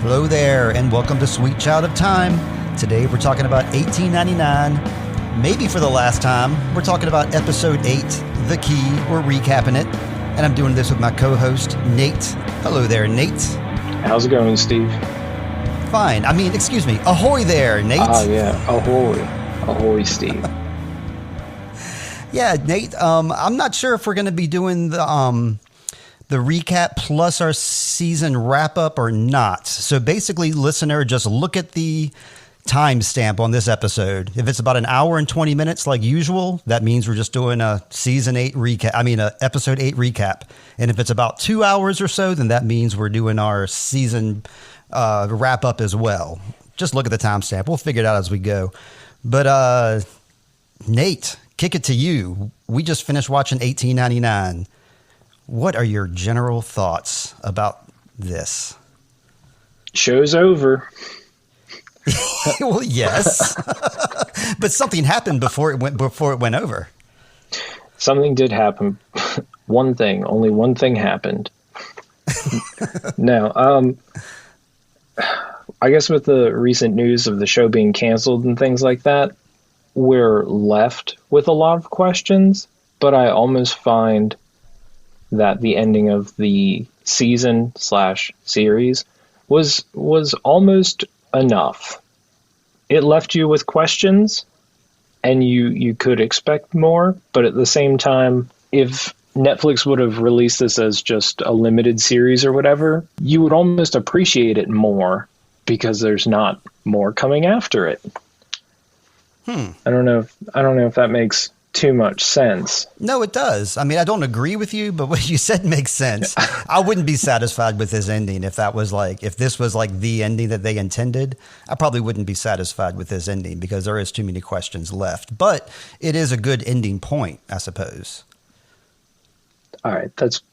Hello there, and welcome to Sweet Child of Time. Today we're talking about 1899. Maybe for the last time, we're talking about Episode 8, The Key. We're recapping it, and I'm doing this with my co-host, Nate. Hello there, Nate. How's it going, Steve? Fine. Excuse me. Ahoy there, Nate. Yeah. Ahoy. Ahoy, Steve. Yeah, Nate, I'm not sure if we're going to be doing the recap plus our season wrap-up or not. So basically, listener, just look at the timestamp on this episode. If it's about an hour and 20 minutes like usual, that means we're just doing a season 8 recap. A episode 8 recap. And if it's about 2 hours or so, then that means we're doing our season wrap-up as well. Just look at the timestamp. We'll figure it out as we go. But Nate, kick it to you. We just finished watching 1899. What are your general thoughts about this? Show's over. Well, yes, but something happened before it went over. Something did happen. Only one thing happened. No, I guess with the recent news of the show being canceled and things like that, we're left with a lot of questions, but I almost find that the ending of the season/series was almost enough. It left you with questions, and you could expect more, but at the same time, if Netflix would have released this as just a limited series or whatever, you would almost appreciate it more because there's not more coming after it. I don't know if that makes too much sense. No, it does. I don't agree with you, but what you said makes sense. I wouldn't be satisfied with this ending if this was like the ending that they intended. I probably wouldn't be satisfied with this ending because there is too many questions left. But it is a good ending point, I suppose. All right, that's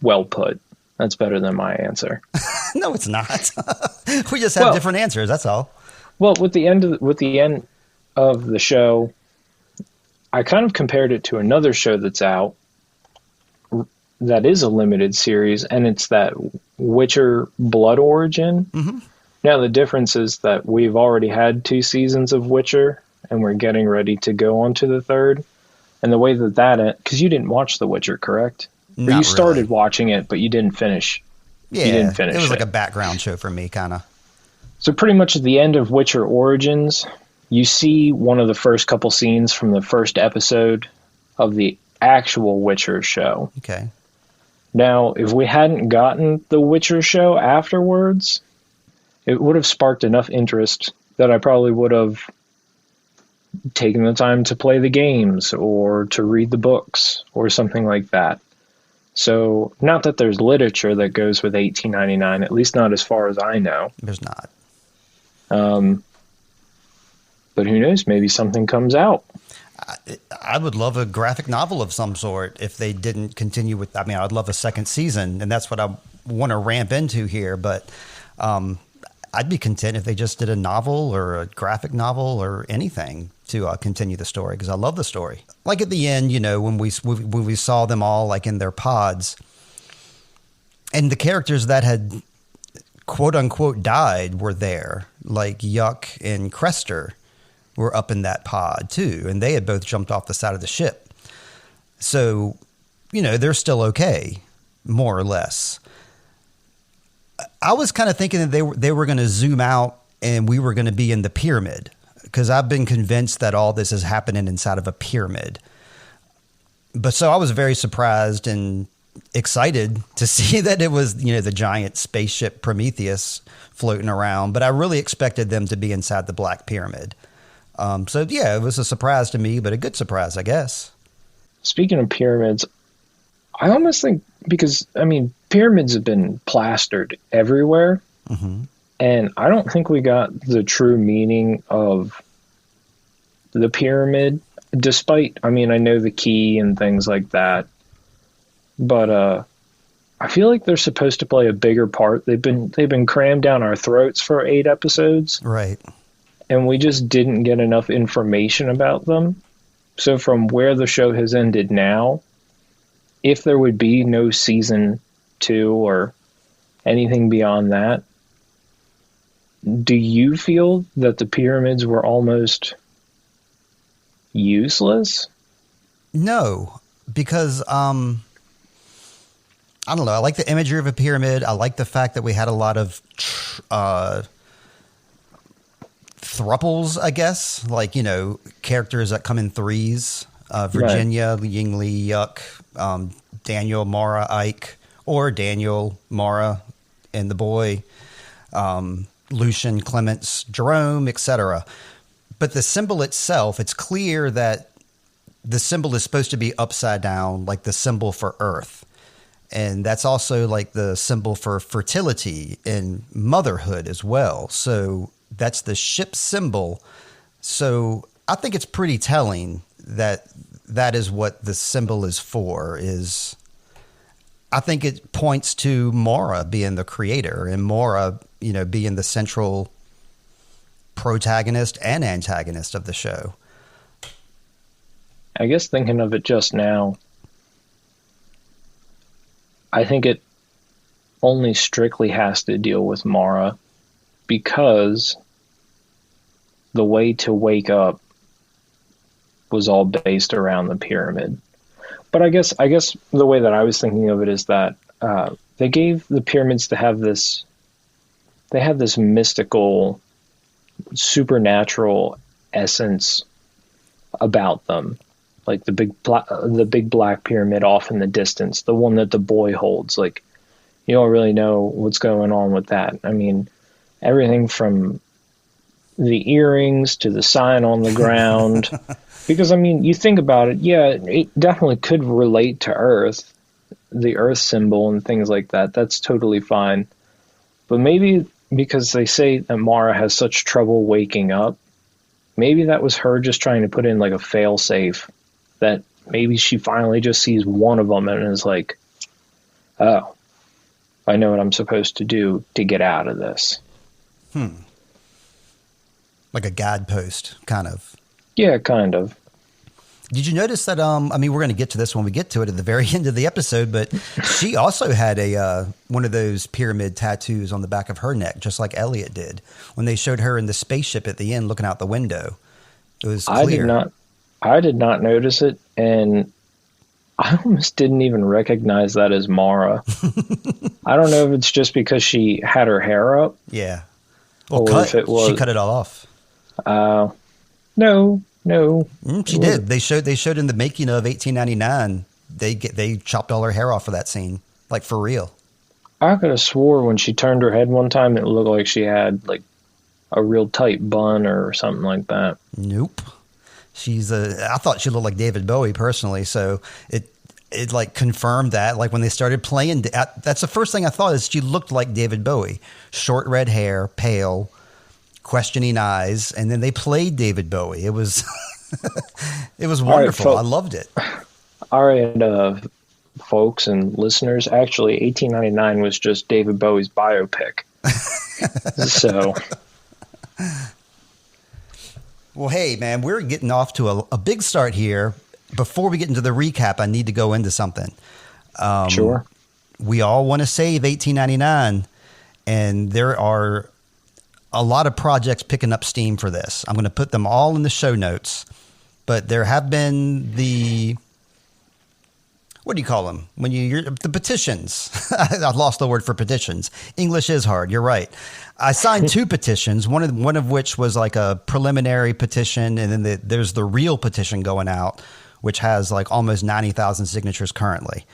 well put. That's better than my answer. No, it's not. We just have different answers. That's all. Well, with the end of the show, I kind of compared it to another show that's out that is a limited series, and it's that Witcher Blood Origin. Mm-hmm. Now, the difference is that we've already had 2 seasons of Witcher, and we're getting ready to go on to the 3rd. And the way that because you didn't watch The Witcher, correct? Not or you started really. Watching it, but you didn't finish. Yeah, you didn't finish it was like a background show for me, kind of. So pretty much at the end of Witcher Origins, you see one of the first couple scenes from the first episode of the actual Witcher show. Okay. Now, if we hadn't gotten the Witcher show afterwards, it would have sparked enough interest that I probably would have taken the time to play the games or to read the books or something like that. So, not that there's literature that goes with 1899, at least not as far as I know. There's not. But who knows? Maybe something comes out. I would love a graphic novel of some sort if they didn't continue with. I'd love a second season, and that's what I want to ramp into here. But I'd be content if they just did a novel or a graphic novel or anything to continue the story, because I love the story. Like at the end, when we saw them all like in their pods, and the characters that had quote unquote died were there, like Yuck and Crester were up in that pod too, and they had both jumped off the side of the ship. So, they're still okay, more or less. I was kind of thinking that they were going to zoom out and we were going to be in the pyramid, because I've been convinced that all this is happening inside of a pyramid. But so I was very surprised and excited to see that it was, the giant spaceship Prometheus floating around, but I really expected them to be inside the Black Pyramid. So yeah, it was a surprise to me, but a good surprise, I guess. Speaking of pyramids, I almost think, because, pyramids have been plastered everywhere, mm-hmm. and I don't think we got the true meaning of the pyramid, despite, I know the key and things like that, but I feel like they're supposed to play a bigger part. They've been crammed down our throats for 8 episodes. Right. And we just didn't get enough information about them. So from where the show has ended now, if there would be no season 2 or anything beyond that, do you feel that the pyramids were almost useless? No, because I don't know. I like the imagery of a pyramid. I like the fact that we had a lot of thruples, I guess, like, characters that come in threes. Virginia, right. Yingli, Yuck, Daniel, Mara, Ike, or Daniel, Mara, and the boy, Lucian, Clements, Jerome, etc. But the symbol itself, it's clear that the symbol is supposed to be upside down, like the symbol for Earth. And that's also like the symbol for fertility and motherhood as well. So that's the ship symbol. So I think it's pretty telling that that is what the symbol is for. Is I think it points to Mara being the creator and Mara, being the central protagonist and antagonist of the show. I guess thinking of it just now, I think it only strictly has to deal with Mara because the way to wake up was all based around the pyramid. But I guess the way that I was thinking of it is that they gave the pyramids to have this. They have this mystical, supernatural essence about them. Like the big black pyramid off in the distance, the one that the boy holds. Like, you don't really know what's going on with that. I mean, everything from the earrings to the sign on the ground. Because, I mean, you think about it, yeah, it definitely could relate to Earth, the Earth symbol and things like that. That's totally fine. But maybe because they say that Mara has such trouble waking up, maybe that was her just trying to put in like a fail-safe. That maybe she finally just sees one of them and is like, oh, I know what I'm supposed to do to get out of this. Like a guidepost, kind of. Yeah, kind of. Did you notice that, we're going to get to this when we get to it at the very end of the episode, but she also had one of those pyramid tattoos on the back of her neck, just like Elliot did, when they showed her in the spaceship at the end looking out the window. It was clear. I did not notice it, and I almost didn't even recognize that as Mara. I don't know if it's just because she had her hair up. Yeah. Well, she cut it all off. No. She did. They showed in the making of 1899, they chopped all her hair off for that scene, like for real. I could have swore when she turned her head one time, it looked like she had like a real tight bun or something like that. Nope. I thought she looked like David Bowie personally, so it like confirmed that. Like when they started playing, that's the first thing I thought is she looked like David Bowie. Short red hair, pale, questioning eyes, and then they played David Bowie. It was it was wonderful. I loved it. All right, folks and listeners, actually 1899 was just David Bowie's biopic. So... Well, hey, man, we're getting off to a big start here. Before we get into the recap, I need to go into something. Sure. We all want to save 1899, and there are a lot of projects picking up steam for this. I'm going to put them all in the show notes, but there have been what do you call them? When the petitions. I lost the word for petitions. English is hard. You're right. I signed 2 petitions, one of which was like a preliminary petition, and then there's the real petition going out, which has like almost 90,000 signatures currently.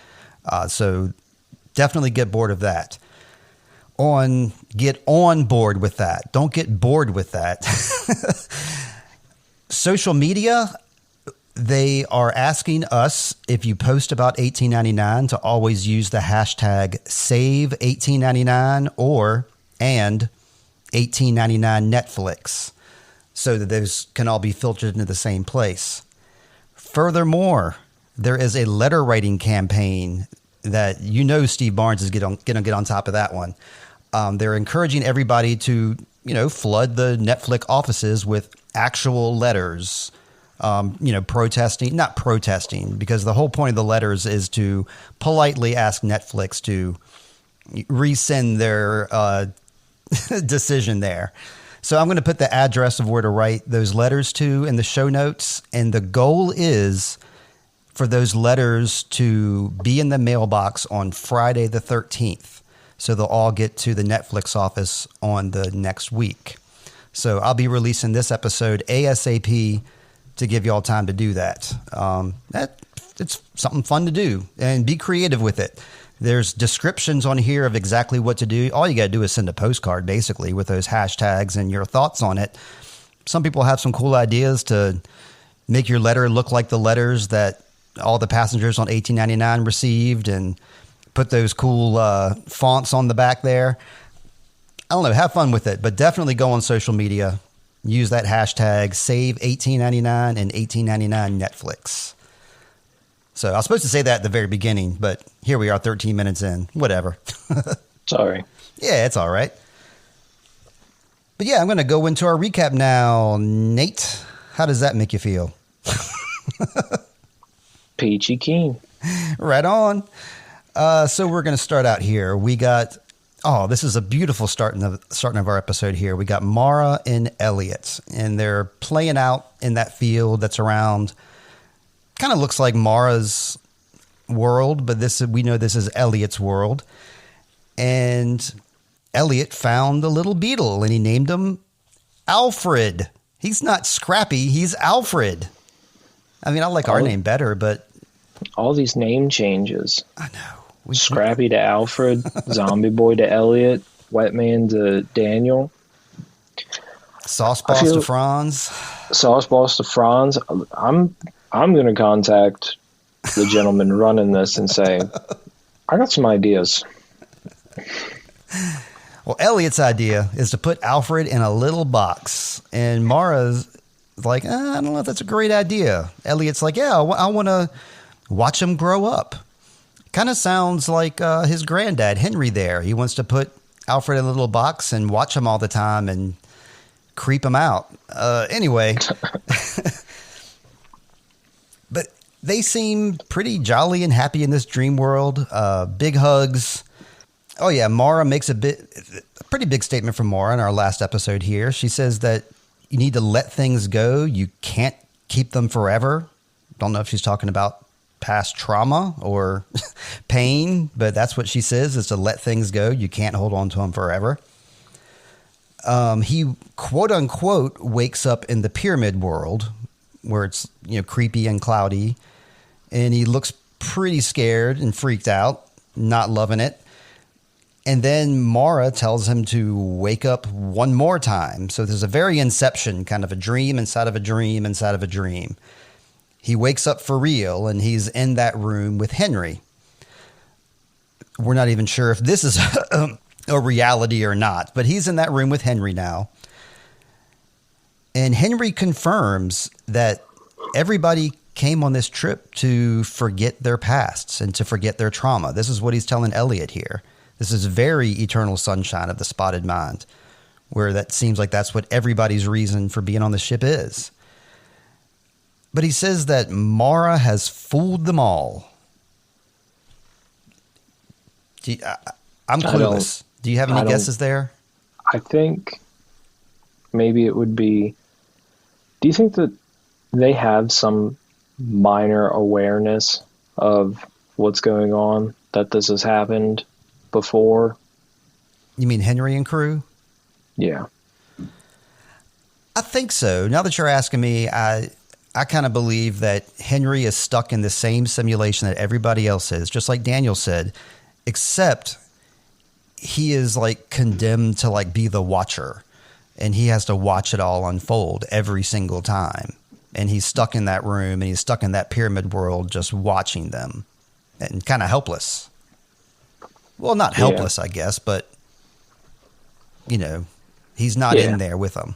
So definitely get bored of that. Get on board with that. Don't get bored with that. Social media, they are asking us, if you post about 1899, to always use the hashtag #SaveEighteen99 and 1899 Netflix, so that those can all be filtered into the same place. Furthermore, there is a letter writing campaign that Steve Barnes is going to get on top of that one. They're encouraging everybody to flood the Netflix offices with actual letters. Not protesting, because the whole point of the letters is to politely ask Netflix to rescind their decision there. So I'm going to put the address of where to write those letters to in the show notes. And the goal is for those letters to be in the mailbox on Friday the 13th. So they'll all get to the Netflix office on the next week. So I'll be releasing this episode ASAP to give you all time to do that. It's something fun to do, and be creative with it. There's descriptions on here of exactly what to do. All you got to do is send a postcard, basically, with those hashtags and your thoughts on it. Some people have some cool ideas to make your letter look like the letters that all the passengers on 1899 received, and put those cool fonts on the back there. I don't know. Have fun with it, but definitely go on social media. Use that hashtag, save 1899 and 1899 Netflix. So I was supposed to say that at the very beginning, but here we are 13 minutes in. Whatever. Sorry. Yeah, it's all right. But yeah, I'm going to go into our recap now. Nate, how does that make you feel? Peachy keen. Right on. So we're going to start out here. We got, this is a beautiful starting of our episode here. We got Mara and Elliot, and they're playing out in that field that's around. Kind of looks like Mara's world, but we know this is Elliot's world. And Elliot found a little beetle, and he named him Alfred. He's not Scrappy, he's Alfred. I mean, I like our name better, but all these name changes. I know. Scrappy to Alfred, Zombie Boy to Elliot, Wetman to Daniel. Sauce Boss to Franz. Sauce Boss to Franz. I'm going to contact the gentleman running this and say, I got some ideas. Well, Elliot's idea is to put Alfred in a little box. And Mara's like, I don't know if that's a great idea. Elliot's like, yeah, I want to watch him grow up. Kind of sounds like his granddad, Henry, there. He wants to put Alfred in a little box and watch him all the time and creep him out. Anyway. But they seem pretty jolly and happy in this dream world. Big hugs. Oh, yeah. Mara makes a pretty big statement from Mara in our last episode here. She says that you need to let things go. You can't keep them forever. Don't know if she's talking about past trauma or pain, but that's what she says, is to let things go. You can't hold on to them forever. He, quote unquote, wakes up in the pyramid world, where it's, creepy and cloudy, and he looks pretty scared and freaked out, not loving it. And then Mara tells him to wake up one more time. So there's a very Inception, kind of a dream inside of a dream inside of a dream. He wakes up for real, and he's in that room with Henry. We're not even sure if this is a reality or not, but he's in that room with Henry now. And Henry confirms that everybody came on this trip to forget their pasts and to forget their trauma. This is what he's telling Elliot here. This is very Eternal Sunshine of the Spotted Mind, where that seems like that's what everybody's reason for being on the ship is. But he says that Mara has fooled them all. I'm clueless. Do you have any guesses there? I think maybe it would be... Do you think that they have some minor awareness of what's going on, that this has happened before? You mean Henry and crew? Yeah. I think so. Now that you're asking me, I kind of believe that Henry is stuck in the same simulation that everybody else is, just like Daniel said, except he is like condemned to like be the watcher. And he has to watch it all unfold every single time. And he's stuck in that room, and he's stuck in that pyramid world just watching them, and kind of helpless. Well, not helpless, I guess, but, he's not in there with them.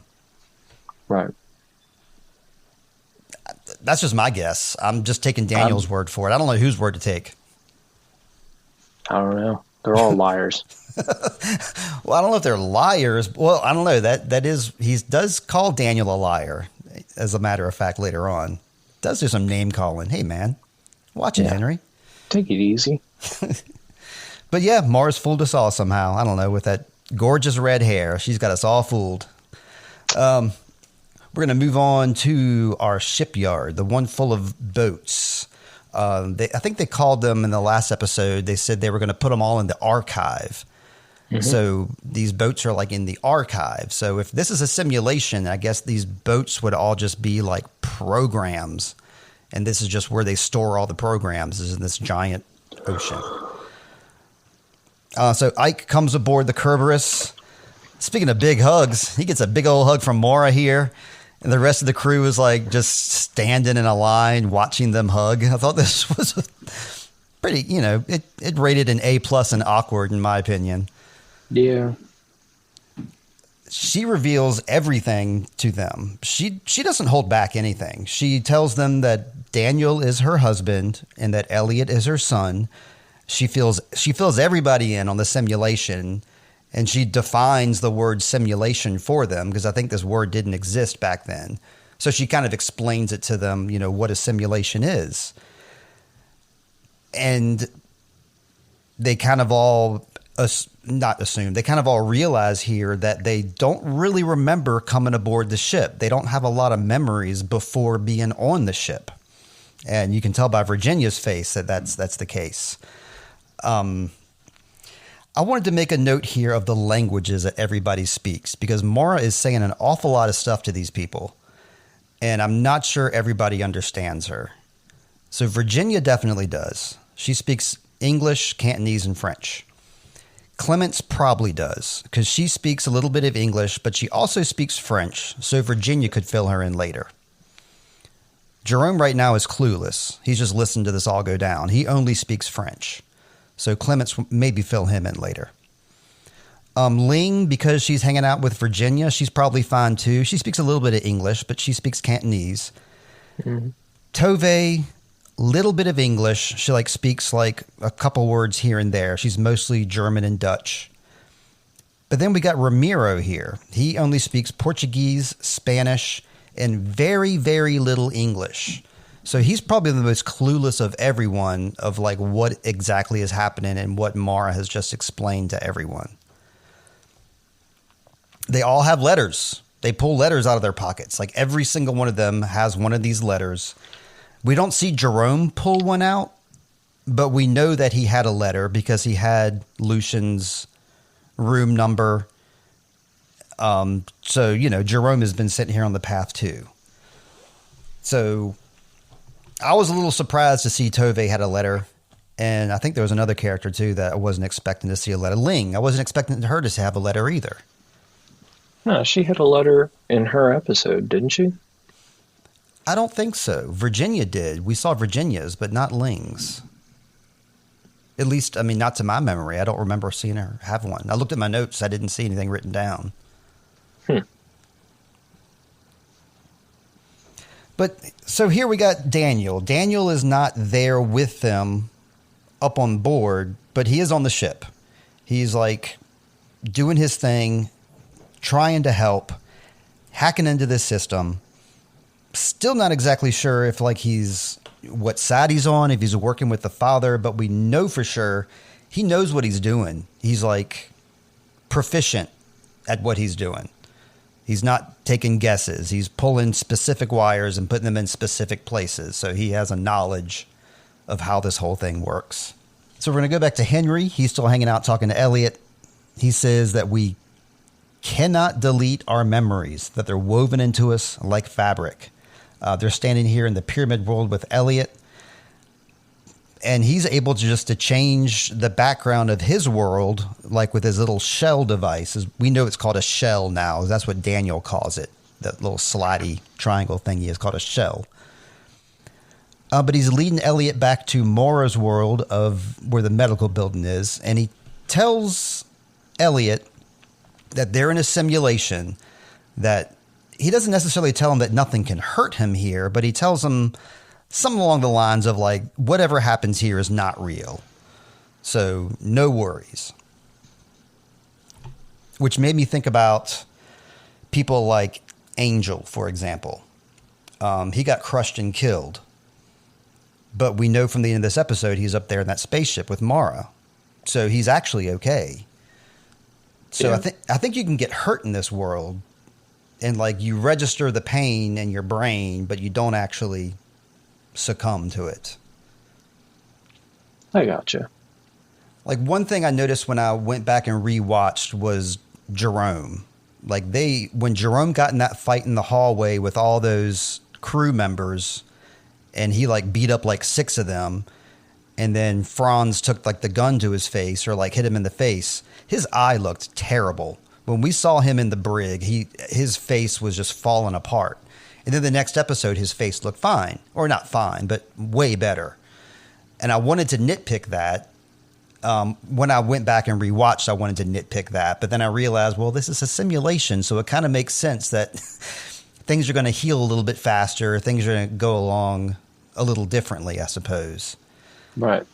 Right. That's just my guess. I'm just taking Daniel's word for it. I don't know whose word to take. I don't know. They're all liars. Well, I don't know if they're liars. Well, I don't know. That is, he does call Daniel a liar, as a matter of fact, later on. Does do some name calling. Hey, man, watch it, Henry. Take it easy. But yeah, Mars fooled us all somehow. I don't know, with that gorgeous red hair. She's got us all fooled. We're going to move on to our shipyard, the one full of boats. I think they called them in the last episode. They said they were going to put them all in the archive. Mm-hmm. So these boats are like in the archive. So if this is a simulation, I guess these boats would all just be like programs. And this is just where they store all the programs, is in this giant ocean. So Ike comes aboard the Kerberos. Speaking of big hugs, he gets a big old hug from Mara here. And the rest of the crew is like just standing in a line watching them hug. I thought this was pretty, it rated an A+ and awkward in my opinion. Yeah. She reveals everything to them. She doesn't hold back anything. She tells them that Daniel is her husband and that Elliot is her son. She fills everybody in on the simulation, and she defines the word simulation for them because I think this word didn't exist back then. So she kind of explains it to them, what a simulation is. And they kind of all they kind of all realize here that they don't really remember coming aboard the ship. They don't have a lot of memories before being on the ship. And you can tell by Virginia's face that that's the case. I wanted to make a note here of the languages that everybody speaks because Mara is saying an awful lot of stuff to these people. And I'm not sure everybody understands her. So Virginia definitely does. She speaks English, Cantonese, and French. Clements probably does because she speaks a little bit of English, but she also speaks French, so Virginia could fill her in later. Jerome right now is clueless. He's just listened to this all go down. He only speaks French, so Clements maybe fill him in later. Ling, because she's hanging out with Virginia, she's probably fine too. She speaks a little bit of English, but she speaks Cantonese. Mm-hmm. Tove, little bit of English. She speaks a couple words here and there. She's mostly German and Dutch. But then we got Ramiro here. He only speaks Portuguese, Spanish, and very, very little English. So he's probably the most clueless of everyone of what exactly is happening and what Mara has just explained to everyone. They all have letters. They pull letters out of their pockets. Every single one of them has one of these letters. We don't see Jerome pull one out, but we know that he had a letter because he had Lucian's room number. So, Jerome has been sitting here on the path too. So I was a little surprised to see Tove had a letter. And I think there was another character too that I wasn't expecting to see a letter. Ling, I wasn't expecting her to have a letter either. No, she had a letter in her episode, didn't she? I don't think so. Virginia did. We saw Virginia's, but not Ling's. At least, not to my memory. I don't remember seeing her have one. I looked at my notes. I didn't see anything written down. But so here we got Daniel. Daniel is not there with them up on board, but he is on the ship. He's doing his thing, trying to help, hacking into this system. Still not exactly sure if he's what side he's on, if he's working with the father, but we know for sure he knows what he's doing. He's proficient at what he's doing. He's not taking guesses. He's pulling specific wires and putting them in specific places. So he has a knowledge of how this whole thing works. So we're going to go back to Henry. He's still hanging out talking to Elliot. He says that we cannot delete our memories, that they're woven into us like fabric. They're standing here in the pyramid world with Elliot, and he's able to change the background of his world, with his little shell device. We know it's called a shell now. That's what Daniel calls it. That little slidey triangle thing he is called a shell. But he's leading Elliot back to Mora's world of where the medical building is, and he tells Elliot that they're in a simulation, that he doesn't necessarily tell him that nothing can hurt him here, but he tells him something along the lines of whatever happens here is not real. So no worries. Which made me think about people like Angel, for example. He got crushed and killed. But we know from the end of this episode, he's up there in that spaceship with Mara. So he's actually okay. So I think you can get hurt in this world, and like you register the pain in your brain, but you don't actually succumb to it. I gotcha. Like one thing I noticed when I went back and rewatched was Jerome. Like when Jerome got in that fight in the hallway with all those crew members, and he like beat up like 6 of them, and then Franz took like the gun to his face or like hit him in the face. His eye looked terrible. When we saw him in the brig, his face was just falling apart. And then the next episode, his face looked fine. Or not fine, but way better. And I wanted to nitpick that. When I went back and rewatched, I wanted to nitpick that. But then I realized, well, this is a simulation, so it kind of makes sense that things are going to heal a little bit faster. Things are going to go along a little differently, I suppose. Right.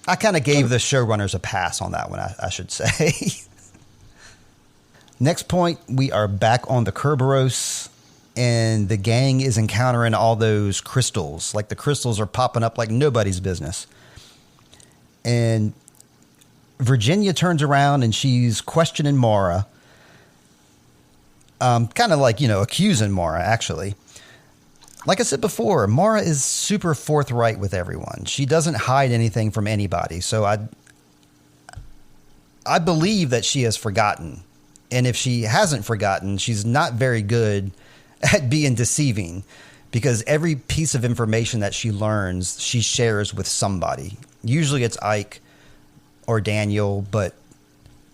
I kind of gave the showrunners a pass on that one, I should say. Next point, we are back on the Kerberos, and the gang is encountering all those crystals. Like the crystals are popping up like nobody's business. And Virginia turns around and she's questioning Mara. Kind of like, accusing Mara, actually. Like I said before, Mara is super forthright with everyone. She doesn't hide anything from anybody. So I believe that she has forgotten. And if she hasn't forgotten, she's not very good at being deceiving, because every piece of information that she learns, she shares with somebody. Usually it's Ike or Daniel, but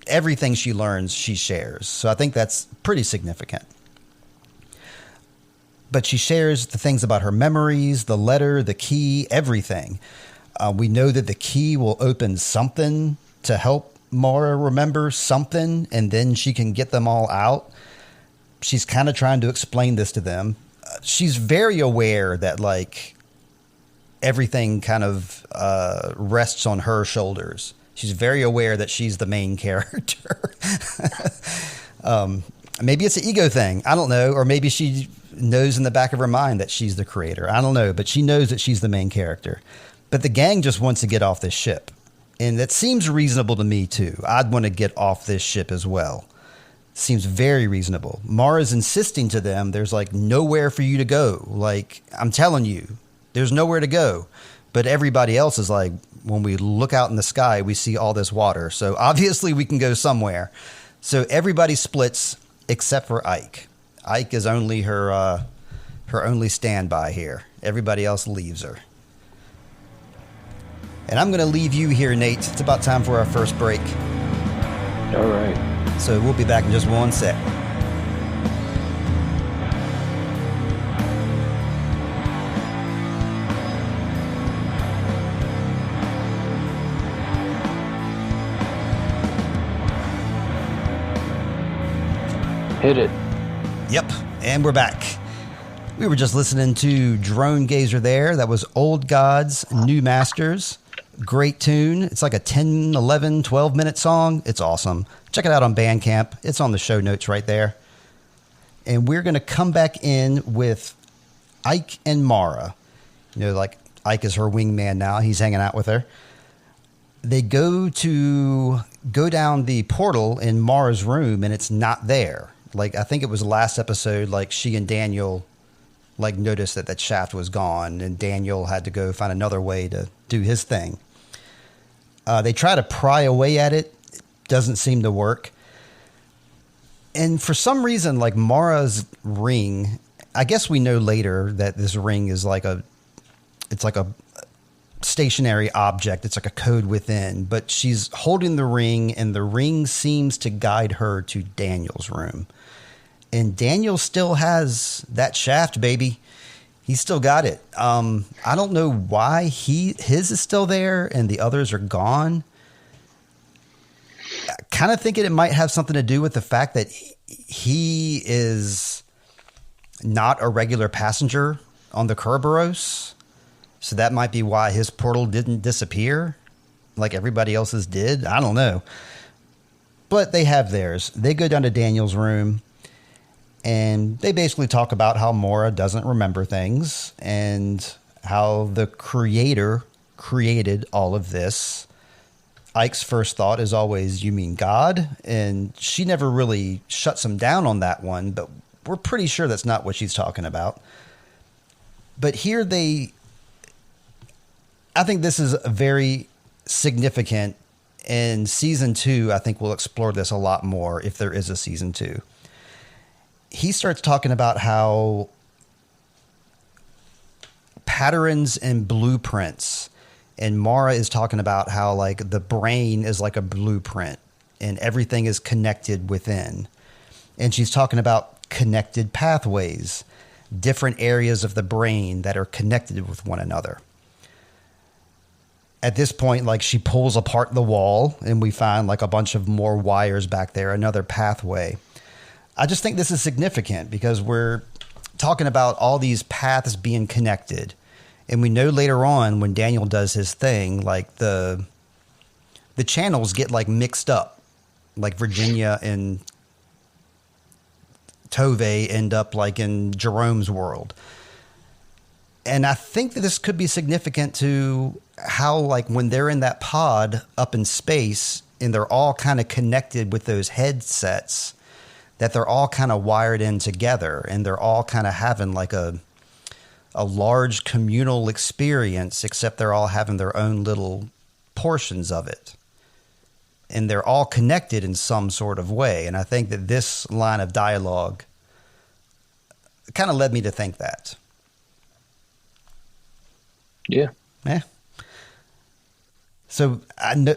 everything she learns, she shares. So I think that's pretty significant. But she shares the things about her memories, the letter, the key, everything. We know that the key will open something to help Mara remember something, and then she can get them all out. She's kind of trying to explain this to them. She's very aware that, like, everything kind of rests on her shoulders. She's very aware that she's the main character. Maybe it's an ego thing. I don't know. Or maybe she knows in the back of her mind that she's the creator. I don't know. But she knows that she's the main character. But the gang just wants to get off this ship. And that seems reasonable to me, too. I'd want to get off this ship as well. Seems very reasonable. Mara's insisting to them, there's like nowhere for you to go. Like, I'm telling you, there's nowhere to go. But everybody else is like, when we look out in the sky, we see all this water. So obviously we can go somewhere. So everybody splits except for Ike. Ike is only her only standby here. Everybody else leaves her. And I'm going to leave you here, Nate. It's about time for our first break. All right. So we'll be back in just one sec. Hit it. Yep, and we're back. We were just listening to Drone Gazer there. That was Old Gods, New Masters. Great tune. It's like a 10, 11, 12-minute song. It's awesome. Check it out on Bandcamp. It's on the show notes right there. And we're going to come back in with Ike and Mara. Like Ike is her wingman now. He's hanging out with her. They go down the portal in Mara's room, and it's not there. Like, I think it was the last episode, like, she and Daniel, like, noticed that shaft was gone, and Daniel had to go find another way to do his thing. They try to pry away at it. It doesn't seem to work. And for some reason, like, Mara's ring, I guess we know later that this ring is like it's like a stationary object. It's like a code within, but she's holding the ring, and the ring seems to guide her to Daniel's room. And Daniel still has that shaft, baby. He's still got it. I don't know why his is still there and the others are gone. Kind of thinking it might have something to do with the fact that he is not a regular passenger on the Kerberos. So that might be why his portal didn't disappear like everybody else's did. I don't know. But they have theirs. They go down to Daniel's room, and they basically talk about how Mara doesn't remember things and how the creator created all of this Ike's first thought is always, you mean God? And she never really shuts him down on that one, but we're pretty sure that's not what she's talking about. But here I think this is very significant. In season 2, I think we'll explore this a lot more if there is a season 2. He starts talking about how patterns and blueprints, and Mara is talking about how like the brain is like a blueprint and everything is connected within. And she's talking about connected pathways, different areas of the brain that are connected with one another. At this point, like she pulls apart the wall and we find like a bunch of more wires back there, another pathway. I just think this is significant because we're talking about all these paths being connected. And we know later on when Daniel does his thing, like the channels get like mixed up, like Virginia and Tove end up like in Jerome's world. And I think that this could be significant to how, like, when they're in that pod up in space and they're all kind of connected with those headsets, that they're all kind of wired in together and they're all kind of having like a large communal experience, except they're all having their own little portions of it. And they're all connected in some sort of way. And I think that this line of dialogue kind of led me to think that. Yeah. Yeah. So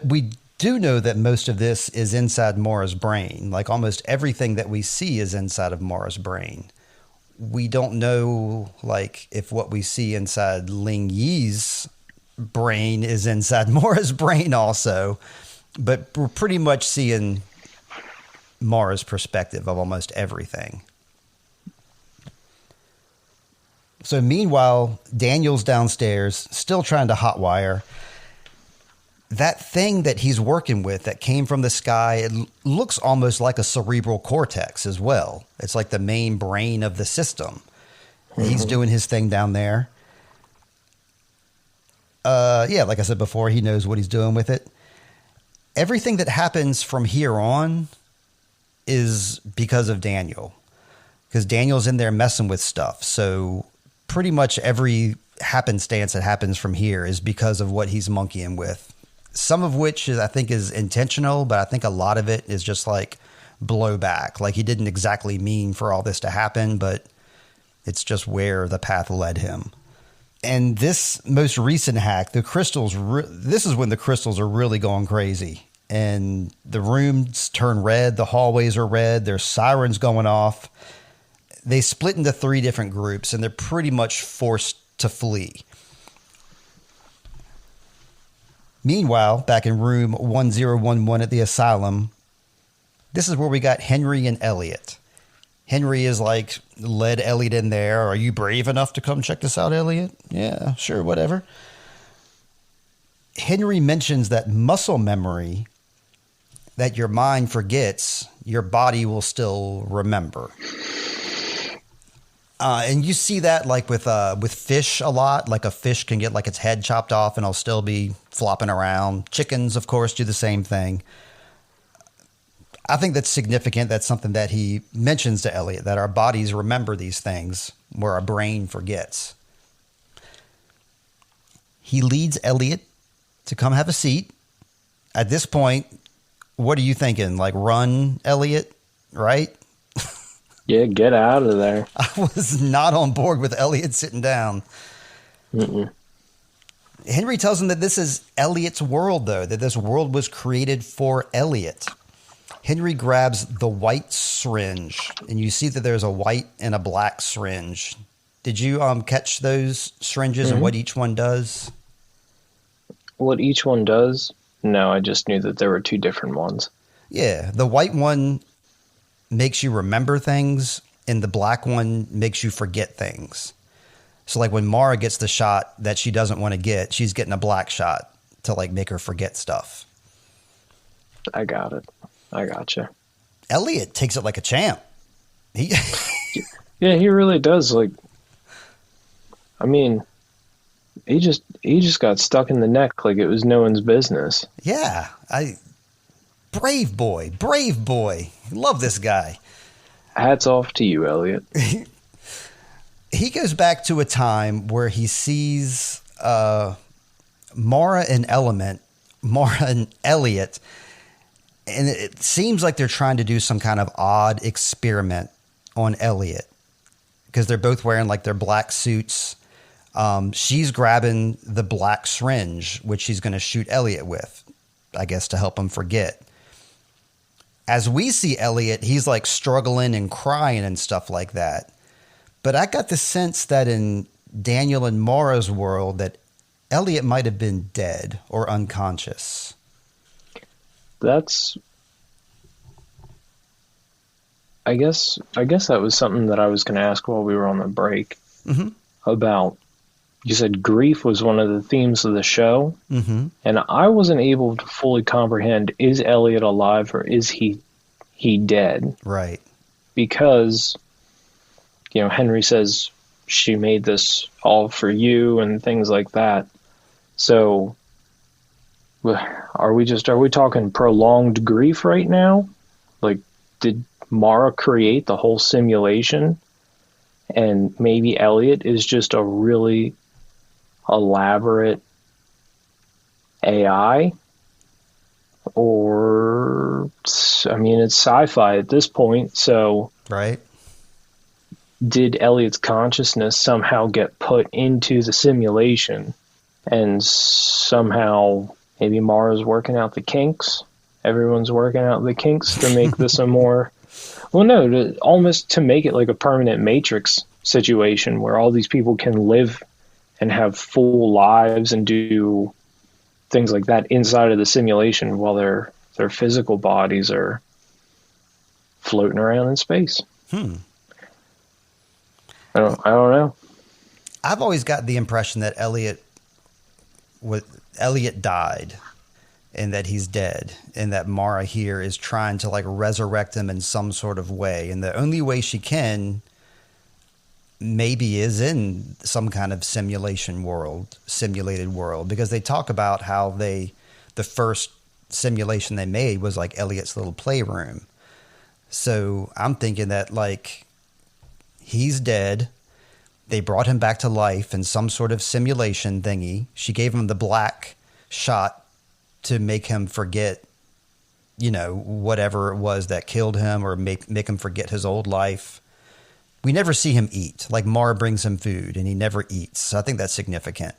we do know that most of this is inside Mara's brain. Like almost everything that we see is inside of Mara's brain. We don't know like if what we see inside Ling Yi's brain is inside Mara's brain also, but we're pretty much seeing Mara's perspective of almost everything. So meanwhile, Daniel's downstairs, still trying to hotwire. That thing that he's working with that came from the sky, it looks almost like a cerebral cortex as well. It's like the main brain of the system. Mm-hmm. He's doing his thing down there. Yeah, like I said before, he knows what he's doing with it. Everything that happens from here on is because of Daniel. Because Daniel's in there messing with stuff. So pretty much every happenstance that happens from here is because of what he's monkeying with. Some of which I think is intentional, but I think a lot of it is just like blowback. Like he didn't exactly mean for all this to happen, but it's just where the path led him. And this most recent hack, the crystals, this is when the crystals are really going crazy. And the rooms turn red, the hallways are red, there's sirens going off. They split into 3 different groups, and they're pretty much forced to flee. Meanwhile, back in room 1011 at the asylum, this is where we got Henry and Elliot. Henry is like, led Elliot in there. Are you brave enough to come check this out, Elliot? Yeah, sure, whatever. Henry mentions that muscle memory that your mind forgets, your body will still remember. And you see that like with fish a lot. Like a fish can get like its head chopped off and it'll still be flopping around. Chickens, of course, do the same thing. I think that's significant. That's something that he mentions to Elliot, that our bodies remember these things where our brain forgets. He leads Elliot to come have a seat. At this point, what are you thinking? Like, run, Elliot, right? Yeah, get out of there. I was not on board with Elliot sitting down. Mm-mm. Henry tells him that this is Elliot's world, though, that this world was created for Elliot. Henry grabs the white syringe, and you see that there's a white and a black syringe. Did you catch those syringes and what each one does? What each one does? No, I just knew that there were 2 different ones. Yeah, the white one makes you remember things, and the black one makes you forget things. So like when Mara gets the shot that she doesn't want to get, she's getting a black shot to like make her forget stuff. I got it. I gotcha. Elliot takes it like a champ. Yeah, he really does. Like, I mean, he just got stuck in the neck like it was no one's business. Yeah, Brave boy. Love this guy. Hats off to you, Elliot. He goes back to a time where he sees Mara and Elliot, and it seems like they're trying to do some kind of odd experiment on Elliot because they're both wearing like their black suits. She's grabbing the black syringe, which she's going to shoot Elliot with, I guess, to help him forget. As we see Elliot, he's like struggling and crying and stuff like that. But I got the sense that in Daniel and Mara's world that Elliot might have been dead or unconscious. I guess that was something that I was going to ask while we were on the break about. You said grief was one of the themes of the show, and I wasn't able to fully comprehend, is Elliot alive or is he dead? Right. Because, Henry says she made this all for you and things like that. So are we talking prolonged grief right now? Like, did Mara create the whole simulation and maybe Elliot is just a really elaborate AI? Or, I mean, it's sci-fi at this point, so right. Did Elliot's consciousness somehow get put into the simulation and somehow maybe Mara's working out the kinks? Everyone's working out the kinks to make this a more, almost to make it like a permanent Matrix situation where all these people can live and have full lives and do things like that inside of the simulation while their physical bodies are floating around in space. I don't know. I've always got the impression that Elliot died and that he's dead and that Mara here is trying to like resurrect him in some sort of way. And the only way she can maybe is in some kind of simulated world, because they talk about how the first simulation they made was like Elliot's little playroom. So I'm thinking that like he's dead. They brought him back to life in some sort of simulation thingy. She gave him the black shot to make him forget, whatever it was that killed him or make him forget his old life. We never see him eat. Like Mara brings him food and he never eats. So I think that's significant.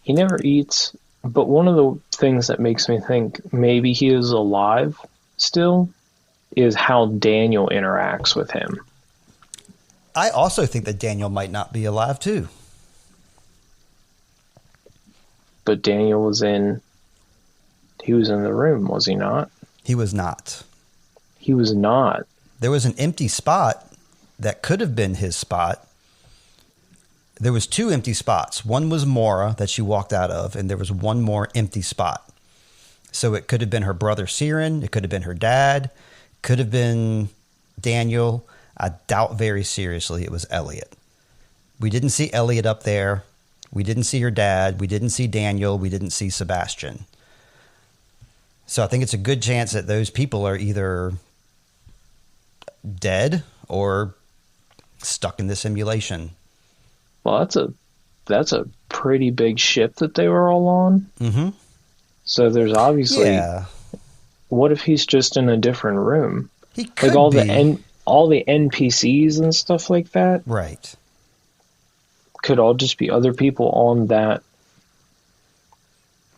He never eats, but one of the things that makes me think maybe he is alive still is how Daniel interacts with him. I also think that Daniel might not be alive too. But Daniel was in the room, was he not? He was not. He was not. There was an empty spot that could have been his spot. There was two empty spots. One was Mora that she walked out of, and there was one more empty spot. So it could have been her brother Siren. It could have been her dad. Could have been Daniel. I doubt very seriously it was Elliot. We didn't see Elliot up there. We didn't see her dad. We didn't see Daniel. We didn't see Sebastian. So I think it's a good chance that those people are either dead or stuck in the simulation. Well, that's a pretty big ship that they were all on. Mm-hmm. So there's obviously... Yeah. What if he's just in a different room? He could be. All the NPCs and stuff like that. Right. Could all just be other people on that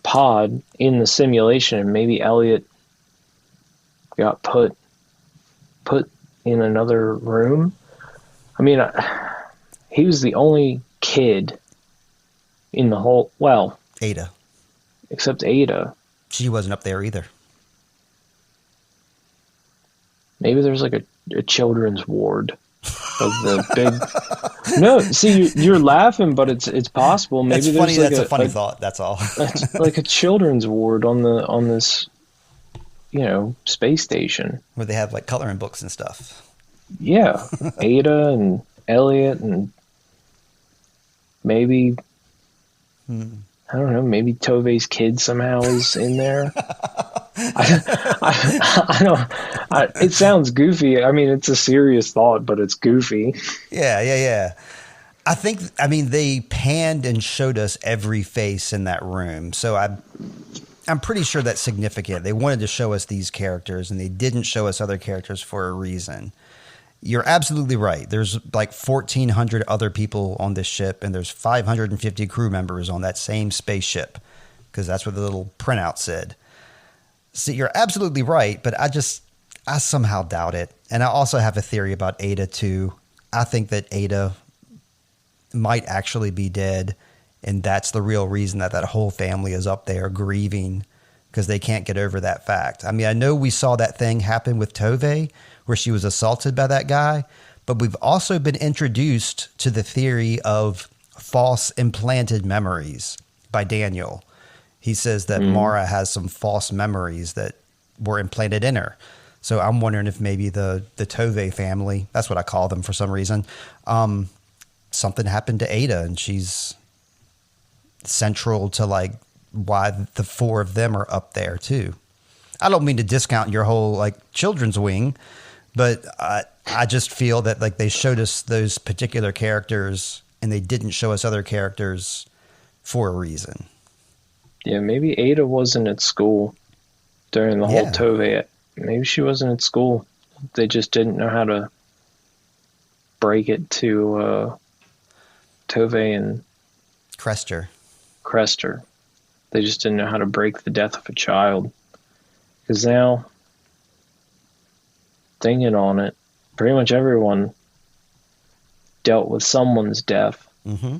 pod in the simulation, and maybe Elliot got put in another room. I mean, he was the only kid in the whole... Well... Ada. Except Ada. She wasn't up there either. Maybe there's like a children's ward of the big... No, see, you're laughing, but it's possible. Maybe that's funny. That's a funny thought. That's all. That's like a children's ward on this, space station where they have like coloring books and stuff. Yeah, Ada and Elliot and maybe I don't know, maybe Tovey's kid somehow is in there. I don't. It sounds goofy. I mean, it's a serious thought, but it's goofy. Yeah. I mean, they panned and showed us every face in that room. So I'm pretty sure that's significant. They wanted to show us these characters, and they didn't show us other characters for a reason. You're absolutely right. There's like 1,400 other people on this ship, and there's 550 crew members on that same spaceship, because that's what the little printout said. So you're absolutely right, but I somehow doubt it. And I also have a theory about Ada too. I think that Ada might actually be dead, and that's the real reason that whole family is up there grieving, because they can't get over that fact. I mean, I know we saw that thing happen with Tovey where she was assaulted by that guy, but we've also been introduced to the theory of false implanted memories by Daniel. He says that Mara has some false memories that were implanted in her. So I'm wondering if maybe the Tovey family, that's what I call them for some reason, something happened to Ada, and she's central to like why the four of them are up there too. I don't mean to discount your whole like children's wing, but I just feel that like they showed us those particular characters and they didn't show us other characters for a reason. Yeah, maybe Ada wasn't at school during the whole Tovey. Maybe she wasn't at school. They just didn't know how to break it to Tovey and Crester. They just didn't know how to break the death of a child. Because now, thinking on it, pretty much everyone dealt with someone's death. Mm-hmm.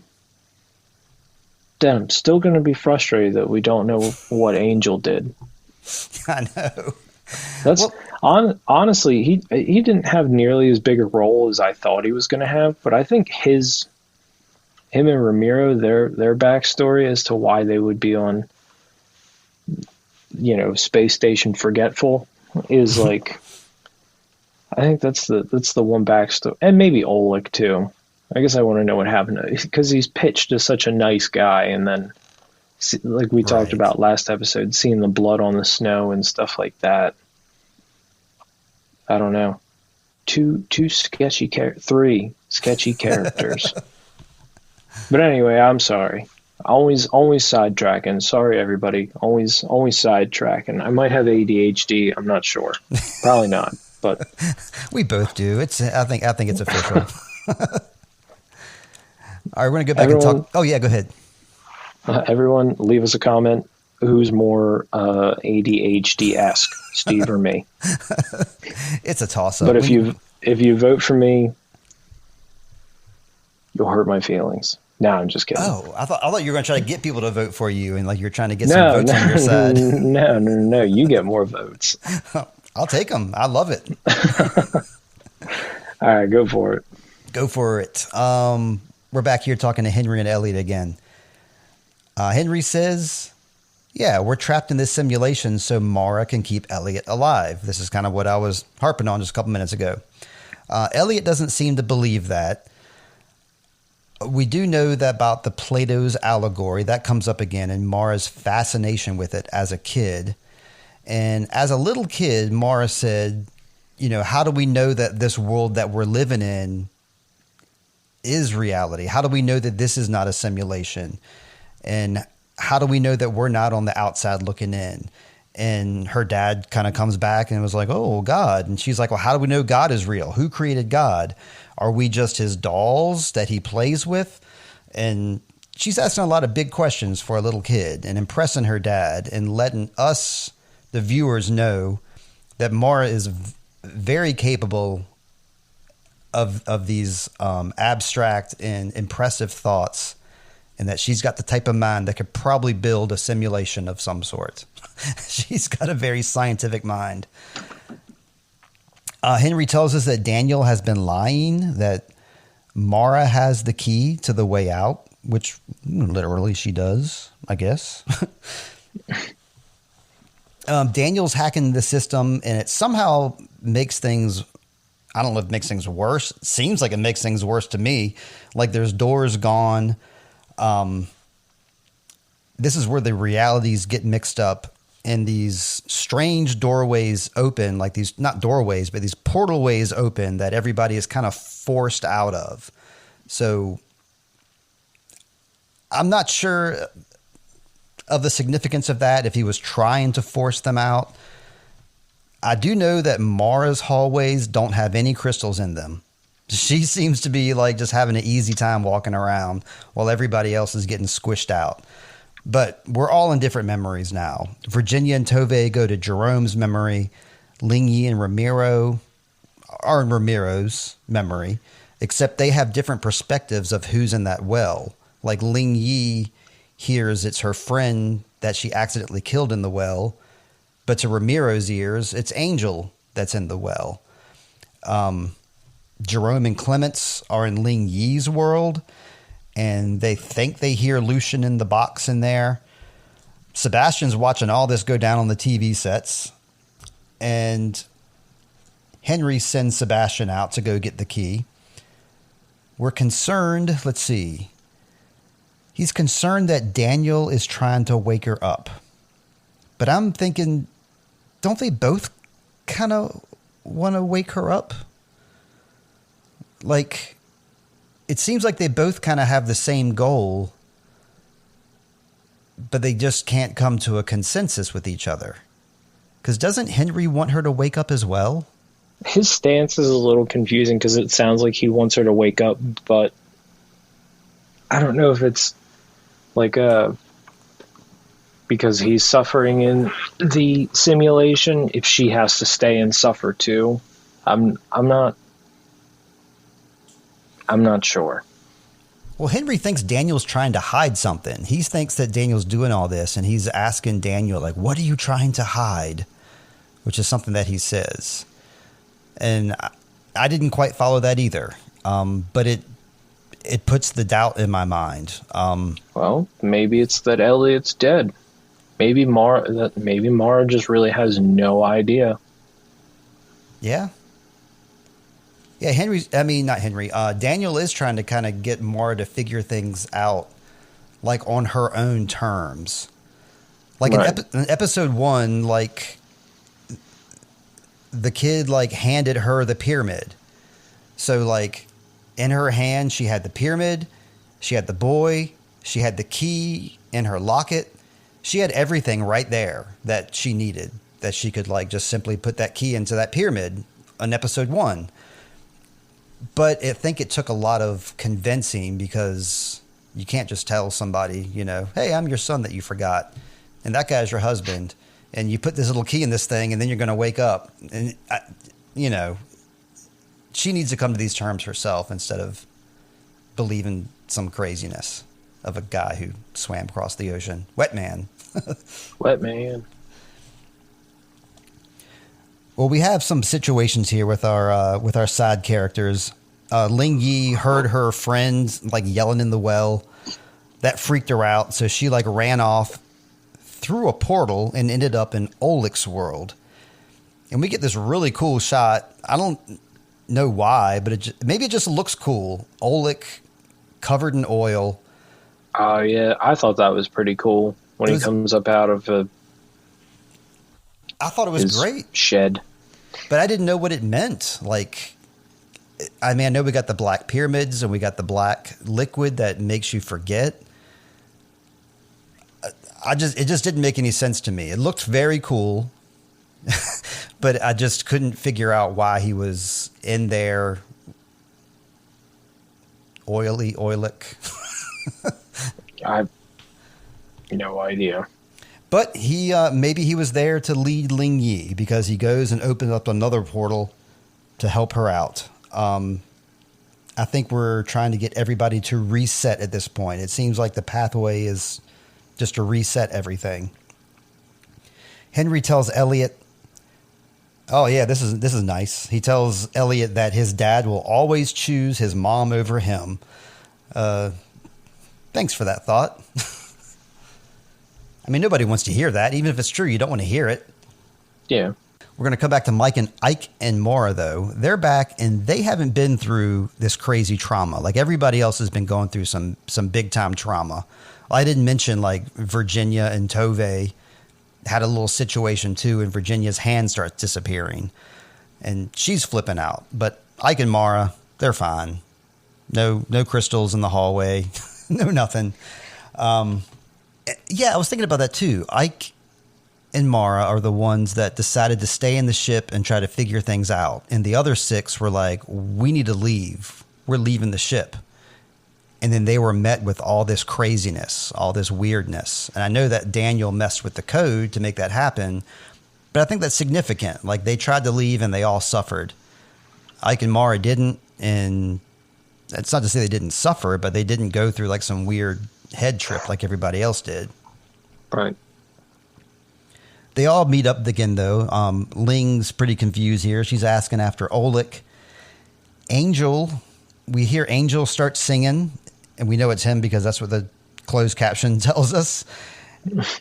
Then I'm still going to be frustrated that we don't know what Angel did. I know. That's honestly, he didn't have nearly as big a role as I thought he was going to have, but I think him and Ramiro, their backstory as to why they would be on, Space Station Forgetful is like, I think that's the one backstory, and maybe Oleg too. I guess I want to know what happened because he's pitched as such a nice guy, and then like we talked about last episode, seeing the blood on the snow and stuff like that. I don't know. Three sketchy characters. But anyway, I'm sorry. Always sidetracking. Sorry, everybody. Always sidetracking. I might have ADHD. I'm not sure. Probably not. But we both do. I think it's official. All right, we're gonna go back and talk. Oh yeah, go ahead. Everyone, leave us a comment. Who's more ADHD-esque, Steve or me? It's a toss-up. But if you vote for me, you'll hurt my feelings. No, I'm just kidding. Oh, I thought you were going to try to get people to vote for you, and like you're trying to get some votes on your side. No. You get more votes. I'll take them. I love it. All right, go for it. Go for it. We're back here talking to Henry and Elliot again. Henry says, yeah, we're trapped in this simulation so Mara can keep Elliot alive. This is kind of what I was harping on just a couple minutes ago. Elliot doesn't seem to believe that. We do know that about the Plato's allegory. That comes up again in Mara's fascination with it as a kid. And as a little kid, Mara said, how do we know that this world that we're living in is reality? How do we know that this is not a simulation? And how do we know that we're not on the outside looking in? And her dad kind of comes back and was like, oh, God. And she's like, well, how do we know God is real? Who created God? Are we just his dolls that he plays with? And she's asking a lot of big questions for a little kid and impressing her dad and letting us, the viewers, know that Mara is very capable of these abstract and impressive thoughts, and that she's got the type of mind that could probably build a simulation of some sort. She's got a very scientific mind. Henry tells us that Daniel has been lying, that Mara has the key to the way out, which literally she does, I guess. Daniel's hacking the system, and it somehow makes things, I don't know if it makes things worse. It seems like it makes things worse to me. Like there's doors gone. this is where the realities get mixed up, and these strange doorways open, like these, not doorways, but these portal ways open that everybody is kind of forced out of. So I'm not sure of the significance of that, if he was trying to force them out. I do know that Mara's hallways don't have any crystals in them. She seems to be like just having an easy time walking around while everybody else is getting squished out. But we're all in different memories now. Virginia and Tove go to Jerome's memory. Ling Yi and Ramiro are in Ramiro's memory, except they have different perspectives of who's in that well. Like Ling Yi hears it's her friend that she accidentally killed in the well, but to Ramiro's ears, it's Angel that's in the well. Jerome and Clements are in Ling Yi's world, and they think they hear Lucian in the box in there. Sebastian's watching all this go down on the TV sets, and Henry sends Sebastian out to go get the key. We're concerned, let's see. He's concerned that Daniel is trying to wake her up. But I'm thinking, don't they both kind of want to wake her up? Like, it seems like they both kind of have the same goal, but they just can't come to a consensus with each other. Because doesn't Henry want her to wake up as well? His stance is a little confusing because it sounds like he wants her to wake up, but I don't know if it's like because he's suffering in the simulation, if she has to stay and suffer too. I'm not sure. Well, Henry thinks Daniel's trying to hide something. He thinks that Daniel's doing all this, and he's asking Daniel, like, what are you trying to hide? Which is something that he says. And I didn't quite follow that either. But it puts the doubt in my mind. Well, maybe it's that Elliot's dead. Maybe Mara just really has no idea. Yeah. Yeah, Daniel is trying to kind of get Mara to figure things out, like on her own terms. Like right. in episode 1, like the kid like handed her the pyramid. So like in her hand, she had the pyramid, she had the boy, she had the key in her locket. She had everything right there that she needed, that she could like just simply put that key into that pyramid in episode 1. But I think it took a lot of convincing, because you can't just tell somebody, hey, I'm your son that you forgot, and that guy's your husband, and you put this little key in this thing, and then you're going to wake up. And, she needs to come to these terms herself instead of believing some craziness of a guy who swam across the ocean. Wet man. Wet man. Well, we have some situations here with our side characters. Ling Yi heard her friend like yelling in the well. That freaked her out, so she like ran off through a portal and ended up in Oleg's world. And we get this really cool shot. I don't know why, but maybe it just looks cool. Oleg covered in oil. Oh yeah, I thought that was pretty cool when he comes up out of I thought it was great. Shed. But I didn't know what it meant. Like, I know we got the black pyramids and we got the black liquid that makes you forget. It just didn't make any sense to me. It looked very cool, but I just couldn't figure out why he was in there. Oilik. I have no idea. But he maybe he was there to lead Ling Yi, because he goes and opens up another portal to help her out. I think we're trying to get everybody to reset at this point. It seems like the pathway is just to reset everything. Henry tells Elliot, oh yeah, this is nice. He tells Elliot that his dad will always choose his mom over him. Thanks for that thought. Nobody wants to hear that. Even if it's true, you don't want to hear it. Yeah. We're going to come back to Mike and Ike and Maura, though. They're back, and they haven't been through this crazy trauma. Like, everybody else has been going through some big-time trauma. I didn't mention, like, Virginia and Tove had a little situation, too, and Virginia's hand starts disappearing. And she's flipping out. But Ike and Maura, they're fine. No crystals in the hallway. No nothing. Yeah, I was thinking about that, too. Ike and Maura are the ones that decided to stay in the ship and try to figure things out. And the other 6 were like, we need to leave. We're leaving the ship. And then they were met with all this craziness, all this weirdness. And I know that Daniel messed with the code to make that happen, but I think that's significant. Like, they tried to leave and they all suffered. Ike and Maura didn't, and it's not to say they didn't suffer, but they didn't go through like some weird head trip like everybody else did. Right. They all meet up again, though. Ling's pretty confused here. She's asking after Oleg. Angel, we hear Angel start singing, and we know it's him because that's what the closed caption tells us.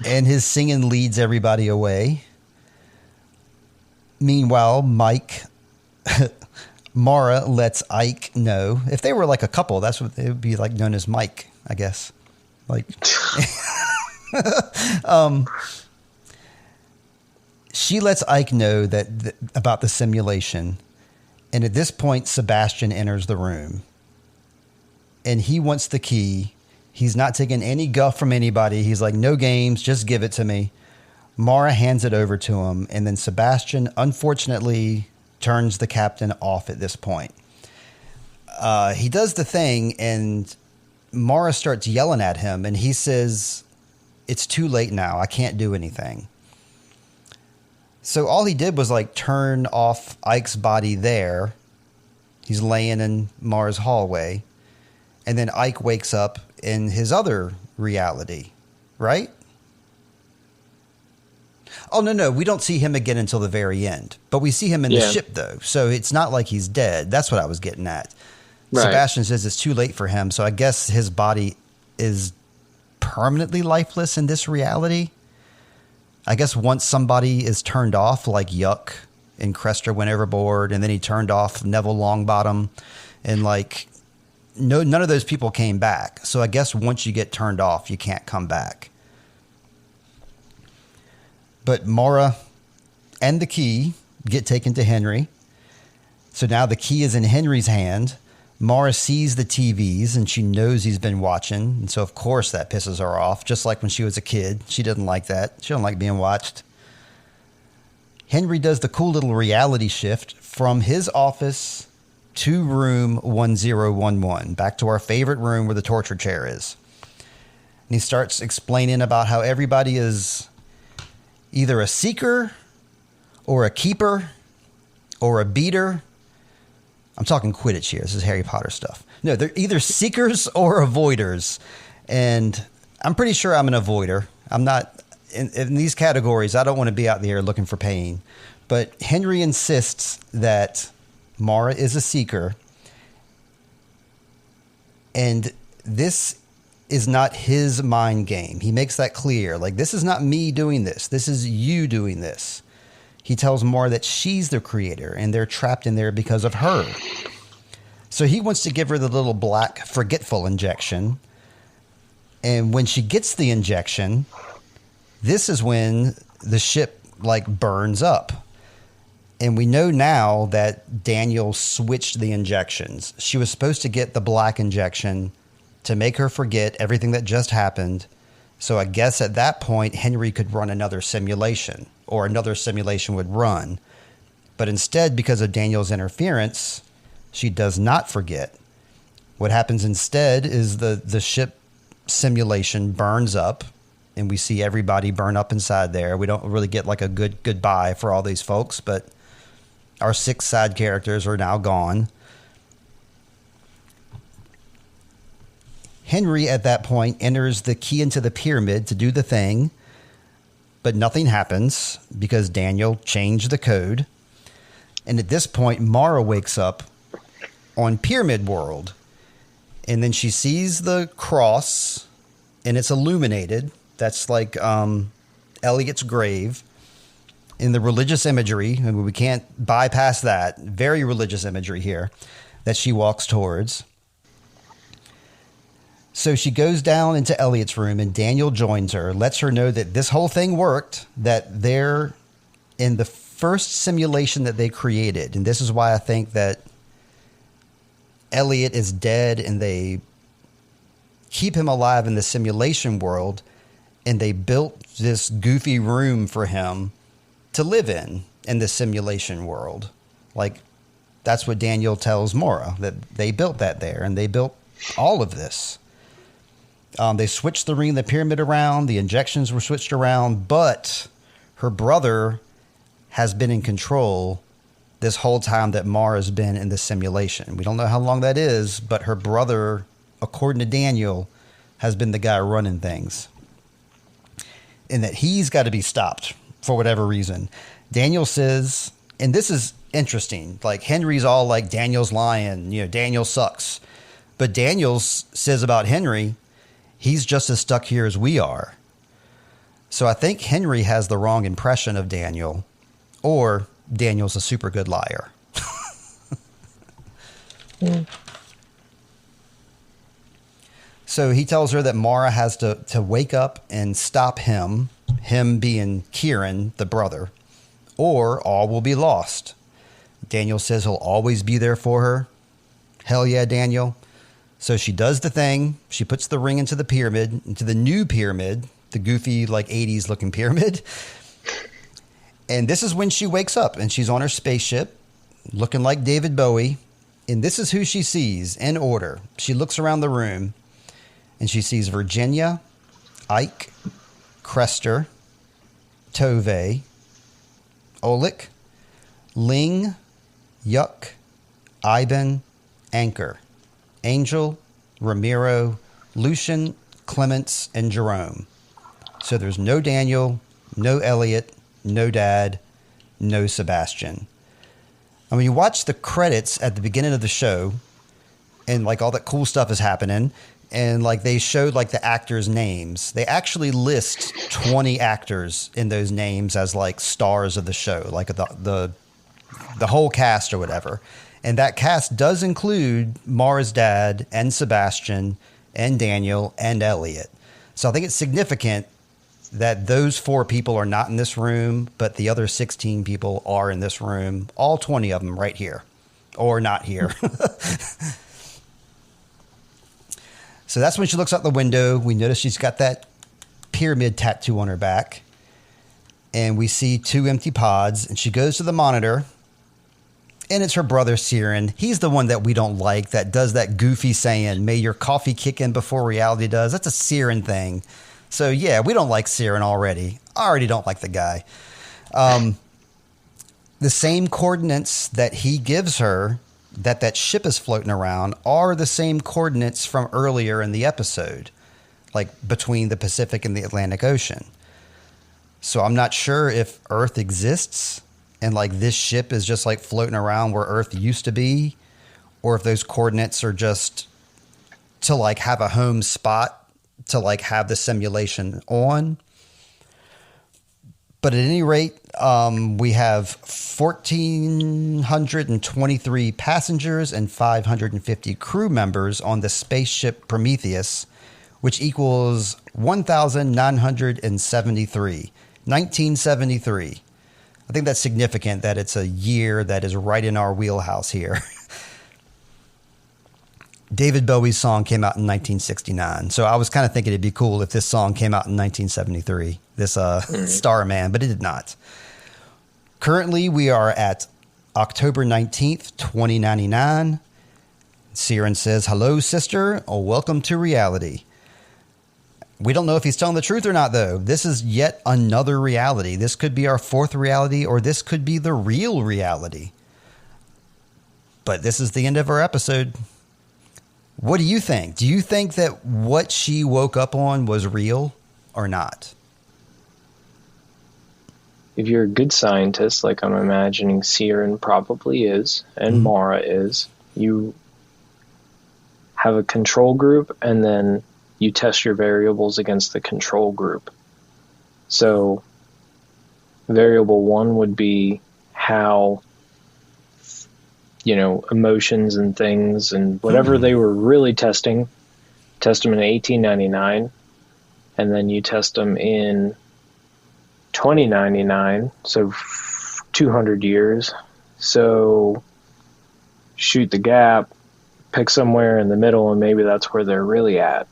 And his singing leads everybody away. Meanwhile, Maura lets Ike know. If they were like a couple, that's what it would be like, known as Mike, I guess. Like, she lets Ike know that about the simulation. And at this point, Sebastian enters the room. And he wants the key. He's not taking any guff from anybody. He's like, no games, just give it to me. Maura hands it over to him. And then Sebastian, unfortunately, turns the captain off at this point. He does the thing, and Maura starts yelling at him. And he says, it's too late now. I can't do anything. So all he did was like turn off Ike's body there. He's laying in Maura's hallway. And then Ike wakes up in his other reality, right? Oh, no. We don't see him again until the very end. But we see him in the ship, though. So it's not like he's dead. That's what I was getting at. Right. Sebastian says it's too late for him. So I guess his body is permanently lifeless in this reality. I guess once somebody is turned off, like Yuck and Crester went overboard, and then he turned off Neville Longbottom, and like none of those people came back. So I guess once you get turned off, you can't come back. But Maura and the key get taken to Henry. So now the key is in Henry's hand. Maura sees the TVs and she knows he's been watching. And so, of course, that pisses her off, just like when she was a kid. She didn't like that. She didn't like being watched. Henry does the cool little reality shift from his office to room 1011, back to our favorite room where the torture chair is. And he starts explaining about how everybody is either a seeker or a keeper or a beater. I'm talking Quidditch here. This is Harry Potter stuff. No, they're either seekers or avoiders. And I'm pretty sure I'm an avoider. I'm not in these categories. I don't want to be out there looking for pain. But Henry insists that Maura is a seeker. And this is not his mind game. He makes that clear. Like, this is not me doing this. This is you doing this. He tells Maura that she's the creator and they're trapped in there because of her. So he wants to give her the little black forgetful injection. And when she gets the injection, this is when the ship like burns up. And we know now that Daniel switched the injections. She was supposed to get the black injection to make her forget everything that just happened. So I guess at that point, Henry could run another simulation, or another simulation would run. But instead, because of Daniel's interference, she does not forget. What happens instead is the ship simulation burns up, and we see everybody burn up inside there. We don't really get like a good goodbye for all these folks, but our 6 side characters are now gone. Henry, at that point, enters the key into the pyramid to do the thing, but nothing happens because Daniel changed the code. And at this point, Maura wakes up on Pyramid World, and then she sees the cross, and it's illuminated. That's like Elliot's grave. in the religious imagery, and we can't bypass that, very religious imagery here, that she walks towards. So she goes down into Elliot's room, and Daniel joins her, lets her know that this whole thing worked, that they're in the first simulation that they created. And this is why I think that Elliot is dead, and they keep him alive in the simulation world, and they built this goofy room for him to live in the simulation world. Like, that's what Daniel tells Maura, that they built that there, and they built all of this. They switched the ring of the pyramid around. The injections were switched around, but her brother has been in control this whole time that Maura's been in the simulation. We don't know how long that is, but her brother, according to Daniel, has been the guy running things. And that he's got to be stopped for whatever reason. Daniel says, and this is interesting, like Henry's all like, Daniel's lying, Daniel sucks. But Daniel says about Henry, he's just as stuck here as we are. So I think Henry has the wrong impression of Daniel, or Daniel's a super good liar. So he tells her that Maura has to wake up and stop him being Kieran, the brother, or all will be lost. Daniel says he'll always be there for her. Hell yeah, Daniel. So she does the thing. She puts the ring into the pyramid, into the new pyramid, the goofy, like 80s looking pyramid. And this is when she wakes up, and she's on her spaceship looking like David Bowie. And this is who she sees in order. She looks around the room, and she sees Virginia, Ike, Crester, Tove, Oleg, Ling, Yuck, Ivan, Anchor, Angel, Ramiro, Lucian, Clements, and Jerome. So there's no Daniel, no Elliot, no Dad, no Sebastian. And when you watch the credits at the beginning of the show, and like all that cool stuff is happening, and like they showed like the actors' names, they actually list 20 actors in those names as like stars of the show, like the whole cast or whatever. And that cast does include Maura's dad and Sebastian and Daniel and Elliot. So I think it's significant that those 4 people are not in this room, but the other 16 people are in this room, all 20 of them right here, or not here. So that's when she looks out the window. We notice she's got that pyramid tattoo on her back, and we see 2 empty pods, and she goes to the monitor, and it's her brother, Siren. He's the one that we don't like, that does that goofy saying, may your coffee kick in before reality does. That's a Siren thing. So, yeah, we don't like Siren already. I already don't like the guy. The same coordinates that he gives her, that ship is floating around, are the same coordinates from earlier in the episode, like between the Pacific and the Atlantic Ocean. So I'm not sure if Earth exists and like this ship is just like floating around where Earth used to be, or if those coordinates are just to like have a home spot to like have the simulation on. But at any rate, we have 1,423 passengers and 550 crew members on the spaceship Prometheus, which equals 1,973. 1973. I think that's significant that it's a year that is right in our wheelhouse here. David Bowie's song came out in 1969. So I was kind of thinking it'd be cool if this song came out in 1973, this Starman, but it did not. Currently, we are at October 19th, 2099. Siren says, hello, sister. Oh, welcome to reality. We don't know if he's telling the truth or not, though. This is yet another reality. This could be our 4th reality, or this could be the real reality. But this is the end of our episode. What do you think? Do you think that what she woke up on was real or not? If you're a good scientist, like I'm imagining Siren probably is, and Maura is, you have a control group, and then you test your variables against the control group. So Variable one would be how, emotions and things and whatever they were really testing, test them in 1899, and then you test them in 2099, so 200 years. So shoot the gap, pick somewhere in the middle, and maybe that's where they're really at.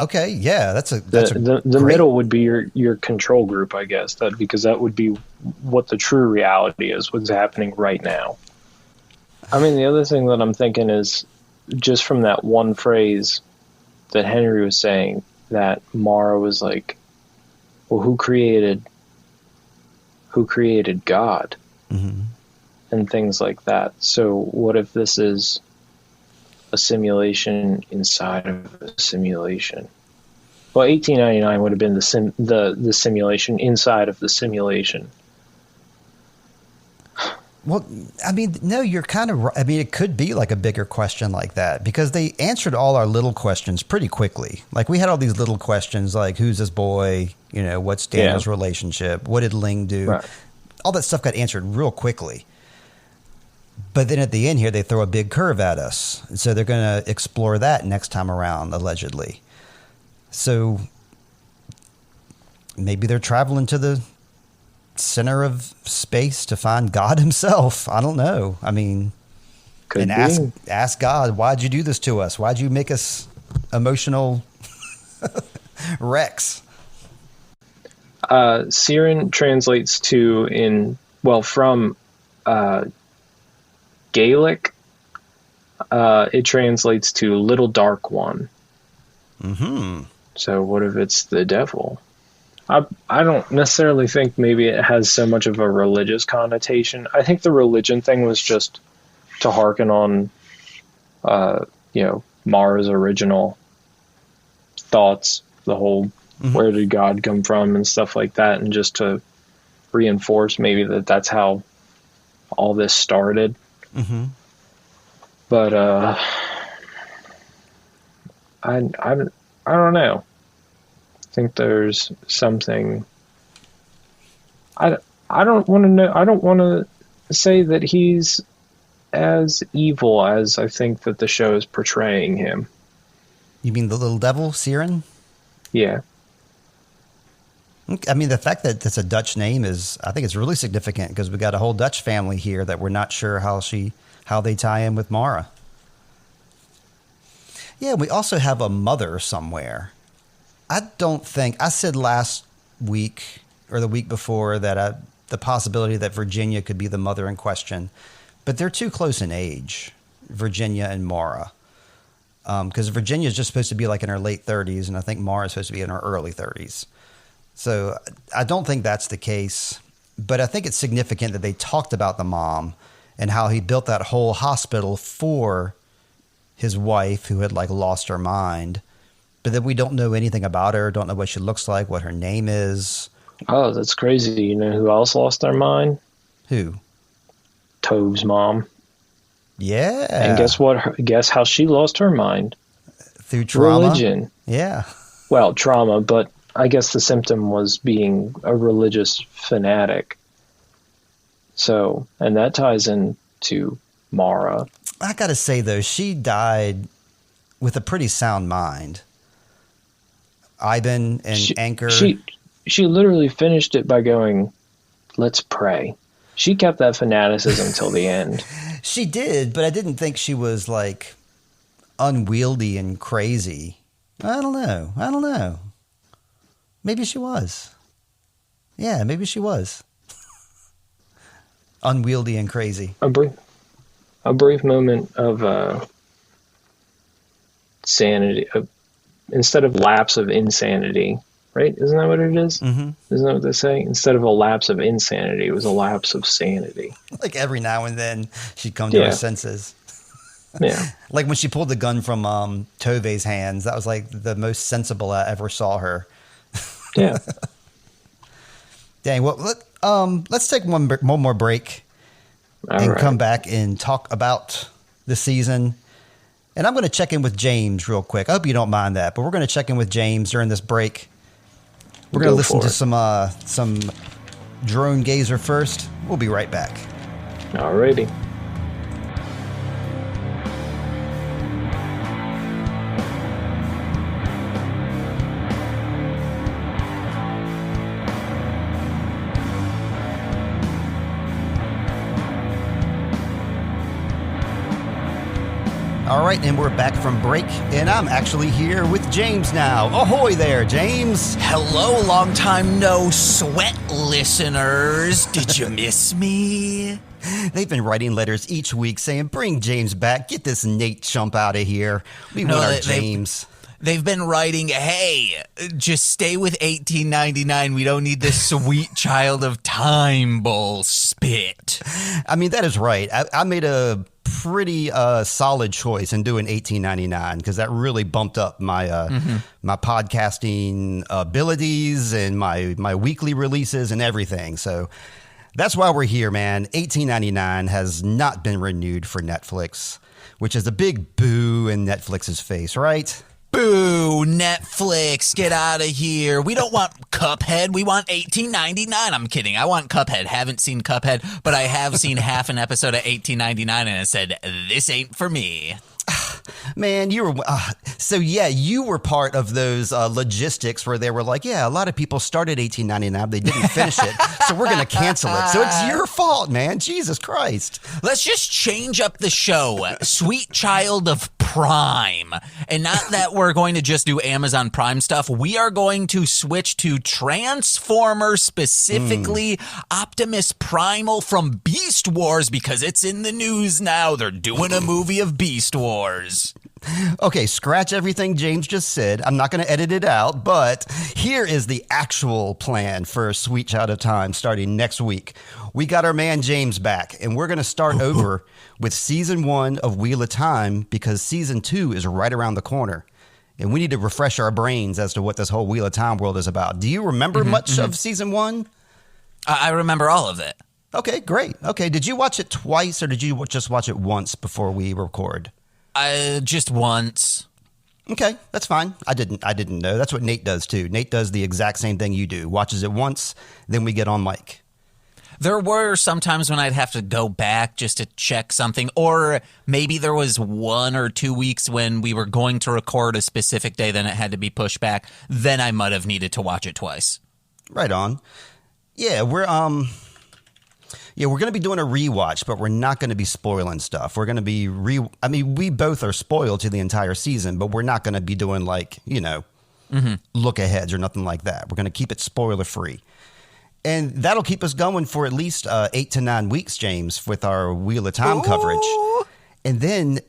Okay, yeah, that's a the great... middle would be your control group, I guess, because that would be what the true reality is, what's happening right now. I mean, the other thing that I'm thinking is just from that one phrase that Henry was saying, that Mara was like, well, who created God? Mm-hmm. And things like that. So what if this is a simulation inside of a simulation? Well, 1899 would have been the simulation inside of the simulation. Well, I mean, no, you're kind of right. I mean, it could be like a bigger question like that, because they answered all our little questions pretty quickly. Like, we had all these little questions like, who's this boy? What's Daniel's relationship? What did Ling do? Right. All that stuff got answered real quickly. But then at the end here, they throw a big curve at us. And so they're going to explore that next time around, allegedly. So maybe they're traveling to the center of space to find God himself. I don't know. I mean, Could ask God, why'd you do this to us? Why'd you make us emotional wrecks? Siren translates from Gaelic, it translates to little dark one. Mm-hmm. So what if it's the devil? I don't necessarily think maybe it has so much of a religious connotation. I think the religion thing was just to hearken on, Mara's original thoughts, the whole where did God come from and stuff like that, and just to reinforce maybe that's how all this started. Mm-hmm. But I don't know. I think there's something. I don't want to know. I don't want to say that he's as evil as I think that the show is portraying him. You mean the little devil, Siren? Yeah. I mean, the fact that it's a Dutch name I think it's really significant, because we got a whole Dutch family here that we're not sure how they tie in with Mara. Yeah, we also have a mother somewhere. I said last week or the week before that the possibility that Virginia could be the mother in question, but they're too close in age, Virginia and Mara. Because Virginia is just supposed to be like in her late 30s, and I think Mara is supposed to be in her early 30s. So I don't think that's the case, but I think it's significant that they talked about the mom and how he built that whole hospital for his wife who had lost her mind. But then we don't know anything about her, don't know what she looks like, what her name is. Oh, that's crazy. You know who else lost their mind? Who? Tove's mom. Yeah. And guess what? Guess how she lost her mind? Through trauma. Religion. Yeah. Well, trauma, but I guess the symptom was being a religious fanatic. So, and that ties into Mara. I got to say, though, she died with a pretty sound mind. Ivan and Anchor. She literally finished it by going, "Let's pray." She kept that fanaticism till the end. She did, but I didn't think she was unwieldy and crazy. I don't know. Maybe she was. Yeah, maybe she was. Unwieldy and crazy. A brief moment of sanity, instead of lapse of insanity, right? Isn't that what it is? Mm-hmm. Isn't that what they say? Instead of a lapse of insanity, it was a lapse of sanity. Like every now and then she'd come to her senses. Yeah. Like when she pulled the gun from Tove's hands, that was the most sensible I ever saw her. Yeah. Dang. Well, let's take one more break and come back and talk about the season. And I'm going to check in with James real quick. I hope you don't mind that, but we're going to check in with James during this break. We're going to listen to some Drone Gazer first. We'll be right back. Alrighty. All right, and we're back from break, and I'm actually here with James now. Ahoy there, James. Hello, long time no sweat listeners. Did you miss me? They've been writing letters each week saying, bring James back, get this Nate chump out of here. We want our James. They've been writing, hey, just stay with 1899. We don't need this sweet child of time bull spit. I mean, that is right. I made a pretty solid choice in doing 1899 because that really bumped up my my podcasting abilities and my weekly releases and everything. So that's why we're here, man. 1899 has not been renewed for Netflix, which is a big boo in Netflix's face, right? Boo, Netflix, get out of here. We don't want Cuphead. We want 1899. I'm kidding. I want Cuphead. Haven't seen Cuphead, but I have seen half an episode of 1899, and I said, this ain't for me. Man, you were so yeah. You were part of those logistics where they were like, yeah, a lot of people started 1899, they didn't finish it, so we're going to cancel it. So it's your fault, man. Jesus Christ. Let's just change up the show, Sweet Child of Prime, and not that we're going to just do Amazon Prime stuff. We are going to switch to Transformers, specifically Optimus Primal from Beast Wars, because it's in the news now. They're doing a movie of Beast Wars. Okay, scratch everything James just said. I'm not going to edit it out, but here is the actual plan for Sweet Child of Time starting next week. We got our man James back, and we're going to start over with Season 1 of Wheel of Time because Season 2 is right around the corner. And we need to refresh our brains as to what this whole Wheel of Time world is about. Do you remember much of Season 1? I remember all of it. Okay, great. Okay, did you watch it twice or did you just watch it once before we record? Just once. Okay, that's fine. I didn't know. That's what Nate does too. Nate does the exact same thing you do. Watches it once, then we get on mic. There were some times when I'd have to go back just to check something, or maybe there was 1 or 2 weeks when we were going to record a specific day, then it had to be pushed back. Then I might have needed to watch it twice. Right on. Yeah, we're going to be doing a rewatch, but we're not going to be spoiling stuff. We're going to be we both are spoiled to the entire season, but we're not going to be doing look aheads or nothing like that. We're going to keep it spoiler free. And that'll keep us going for at least 8 to 9 weeks, James, with our Wheel of Time coverage. And then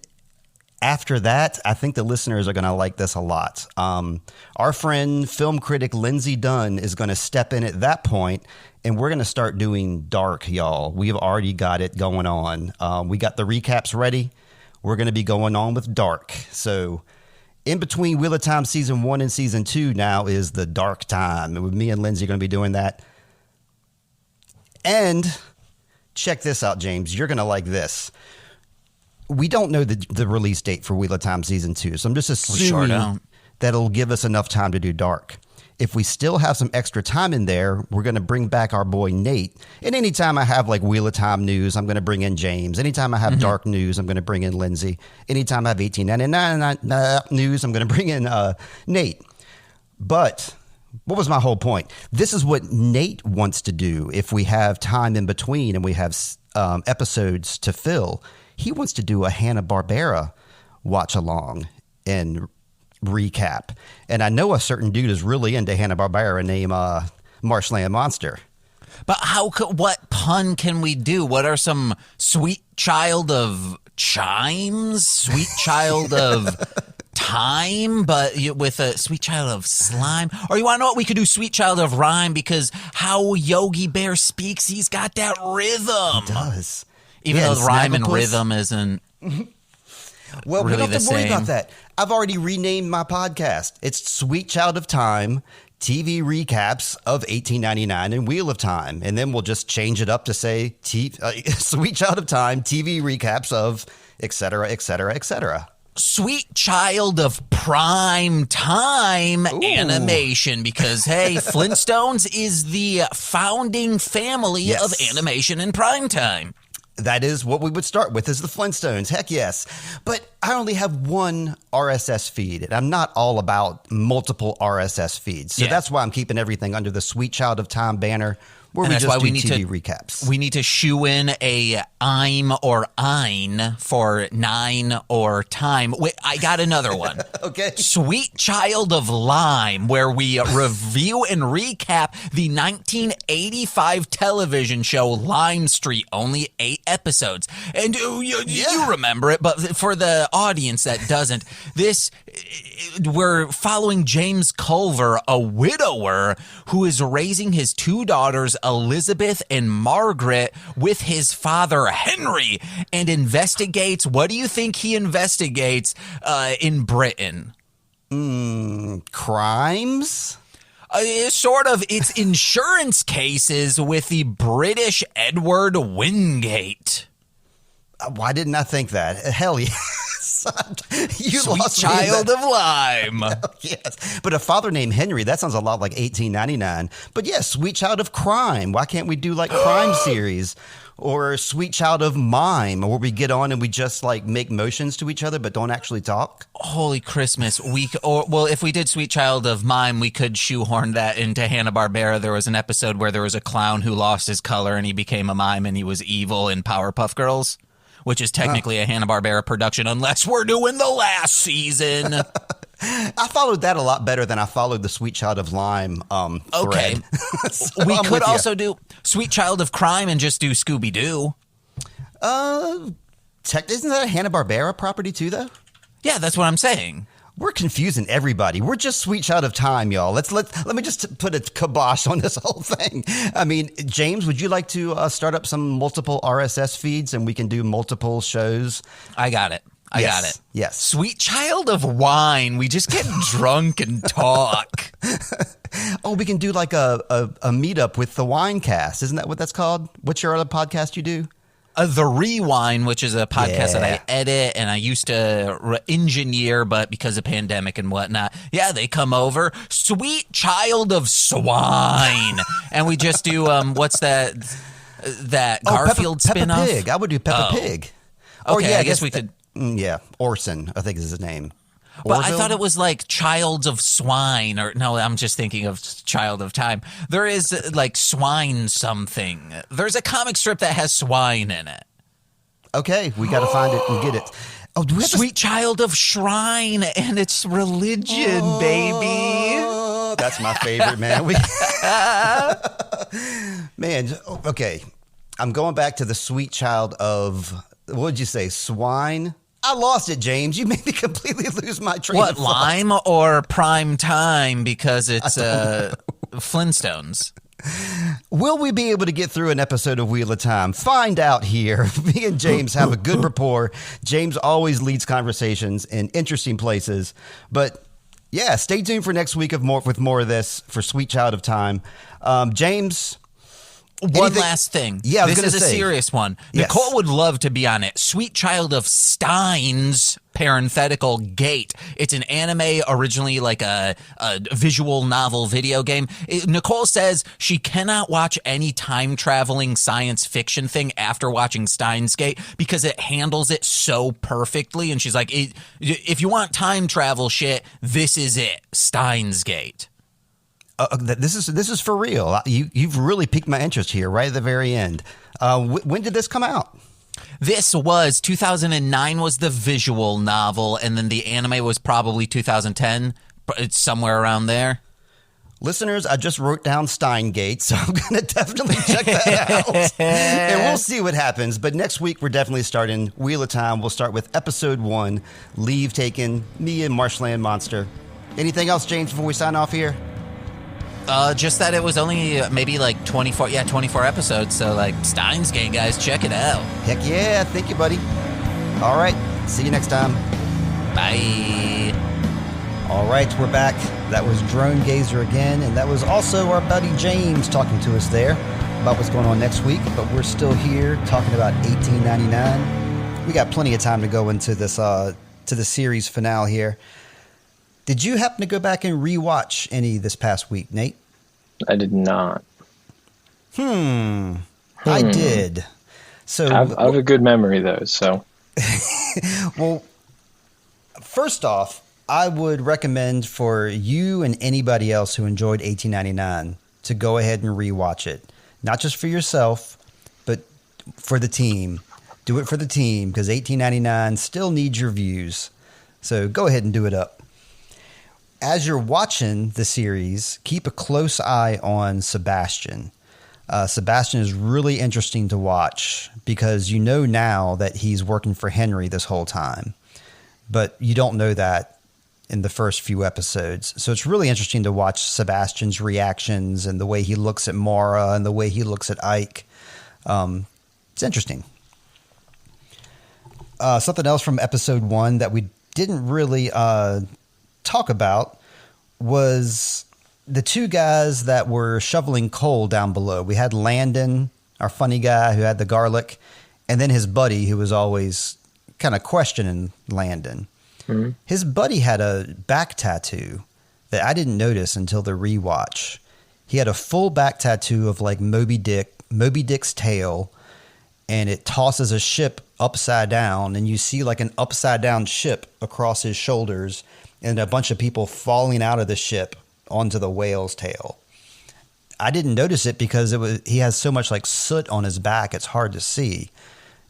after that, I think the listeners are going to like this a lot. Our friend, film critic Lindsay Dunn, is going to step in at that point, and we're going to start doing Dark, y'all. We've already got it going on. We got the recaps ready. We're going to be going on with Dark. So in between Wheel of Time Season 1 and Season 2 now is the Dark time. And with me and Lindsay are going to be doing that. And check this out, James. You're going to like this. We don't know the release date for Wheel of Time Season 2, so I'm just assuming that it'll give us enough time to do Dark. If we still have some extra time in there, we're going to bring back our boy Nate. And anytime I have Wheel of Time news, I'm going to bring in James. Anytime I have Dark news, I'm going to bring in Lindsay. Anytime I have 1899 news, I'm going to bring in Nate. But what was my whole point? This is what Nate wants to do if we have time in between and we have episodes to fill. He wants to do a Hanna-Barbera watch-along and recap. And I know a certain dude is really into Hanna-Barbera named Marshland Monster. But what pun can we do? What are some Sweet Child of Chimes? Sweet Child of Time, but with a Sweet Child of Slime? Or you want to know what? We could do Sweet Child of Rhyme, because how Yogi Bear speaks, he's got that rhythm. He does. Even though rhyme and rhythm isn't well, really we don't have the to worry same. about that. I've already renamed my podcast. It's Sweet Child of Time, TV recaps of 1899 and Wheel of Time. And then we'll just change it up to say Sweet Child of Time, TV recaps of et cetera, et cetera, et cetera. Sweet child of prime time animation, because, hey, Flintstones is the founding family of animation in prime time. That is what we would start with, is the Flintstones. Heck yes. But I only have one RSS feed, and I'm not all about multiple RSS feeds. So that's why I'm keeping everything under the Sweet Child of Time banner, where we just do TV recaps. We need to shoe in a I'm or ein for nine or time. Wait, I got another one. Okay. Sweet Child of Lime, where we review and recap the 1985 television show Lime Street, only 8 episodes. And you remember it, but for the audience that doesn't, we're following James Culver, a widower who is raising his 2 daughters, Elizabeth and Margaret, with his father Henry, and investigates. What do you think he investigates in Britain? Crimes? Sort of. It's insurance cases with the British Edward Wingate. Why didn't I think that? Hell yes. You Sweet lost Child of Lime. Yes. But a father named Henry, that sounds a lot like 1899. But yes, Sweet Child of Crime. Why can't we do like crime series? Or Sweet Child of Mime, where we get on and we just like make motions to each other but don't actually talk? Holy Christmas. If we did Sweet Child of Mime, we could shoehorn that into Hanna-Barbera. There was an episode where there was a clown who lost his color and he became a mime and he was evil in Powerpuff Girls, which is technically a Hanna-Barbera production, unless we're doing the last season. I followed that a lot better than I followed the Sweet Child of Lime thread. So we could also do Sweet Child of Crime and just do Scooby-Doo. Isn't that a Hanna-Barbera property too, though? Yeah, that's what I'm saying. We're confusing everybody. We're just Sweet Child of Time, y'all. Let me just put a kibosh on this whole thing. I mean, James, would you like to start up some multiple RSS feeds and we can do multiple shows? I got it. I got it. Yes. Sweet Child of Wine. We just get drunk and talk. Oh, we can do like a meetup with the Winecast. Isn't that what that's called? What's your other podcast you do? The Rewind, which is a podcast that I edit and I used to engineer, but because of pandemic and whatnot, they come over. Sweet Child of Swine. And we just do, what's that Garfield spinoff? Peppa Pig. I would do Peppa Pig. Okay, I guess we could. Orson, I think is his name. But I thought it was like Childs of Swine, or no, I'm just thinking of Child of Time. There is like Swine something. There's a comic strip that has swine in it. Okay, we got to find it and get it. Oh, do we have Sweet Child of Shrine, and it's religion, baby. That's my favorite, man. Man, okay. I'm going back to the Sweet Child of, what did you say, Swine? I lost it, James. You made me completely lose my train of thought. Lime or prime time, because it's Flintstones? Will we be able to get through an episode of Wheel of Time? Find out here. Me and James have a good rapport. James always leads conversations in interesting places. But yeah, stay tuned for next week with more of this for Sweet Child of Time. James... One last thing. Yeah, this is a serious one. Yes. Nicole would love to be on it. Sweet Child of Steins, parenthetical Gate. It's an anime, originally like a visual novel video game. Nicole says she cannot watch any time-traveling science fiction thing after watching Steins Gate because it handles it so perfectly. And she's like, if you want time travel shit, this is it. Steins Gate. This is for real. You've really piqued my interest here right at the very end. When did this come out? This was 2009 was the visual novel, and then the anime was probably 2010. It's somewhere around there. Listeners, I just wrote down Steingate, so I'm going to definitely check that out. And we'll see what happens. But next week, we're definitely starting Wheel of Time. We'll start with episode 1, Leave Taken, me and Marshland Monster. Anything else, James, before we sign off here? Just that it was only maybe like 24 episodes. So like Steins Gate, guys, check it out. Heck yeah. Thank you, buddy. All right. See you next time. Bye. All right. We're back. That was Drone Gazer again. And that was also our buddy James talking to us there about what's going on next week. But we're still here talking about 1899. We got plenty of time to go into this to the series finale here. Did you happen to go back and rewatch any this past week, Nate? I did not. I did. So I have a good memory, though, so. Well, first off, I would recommend for you and anybody else who enjoyed 1899 to go ahead and rewatch it. Not just for yourself, but for the team. Do it for the team, because 1899 still needs your views. So go ahead and do it up. As you're watching the series, keep a close eye on Sebastian. Sebastian is really interesting to watch because you know now that he's working for Henry this whole time, but you don't know that in the first few episodes. So it's really interesting to watch Sebastian's reactions and the way he looks at Mara and the way he looks at Ike. It's interesting. Something else from episode 1 that we didn't really talk about was the two guys that were shoveling coal down below. We had Landon, our funny guy who had the garlic, and then his buddy who was always kind of questioning Landon. Mm-hmm. His buddy had a back tattoo that I didn't notice until the rewatch. He had a full back tattoo of like Moby Dick's tail, and it tosses a ship upside down, and you see like an upside down ship across his shoulders and a bunch of people falling out of the ship onto the whale's tail. I didn't notice it because he has so much like soot on his back, it's hard to see.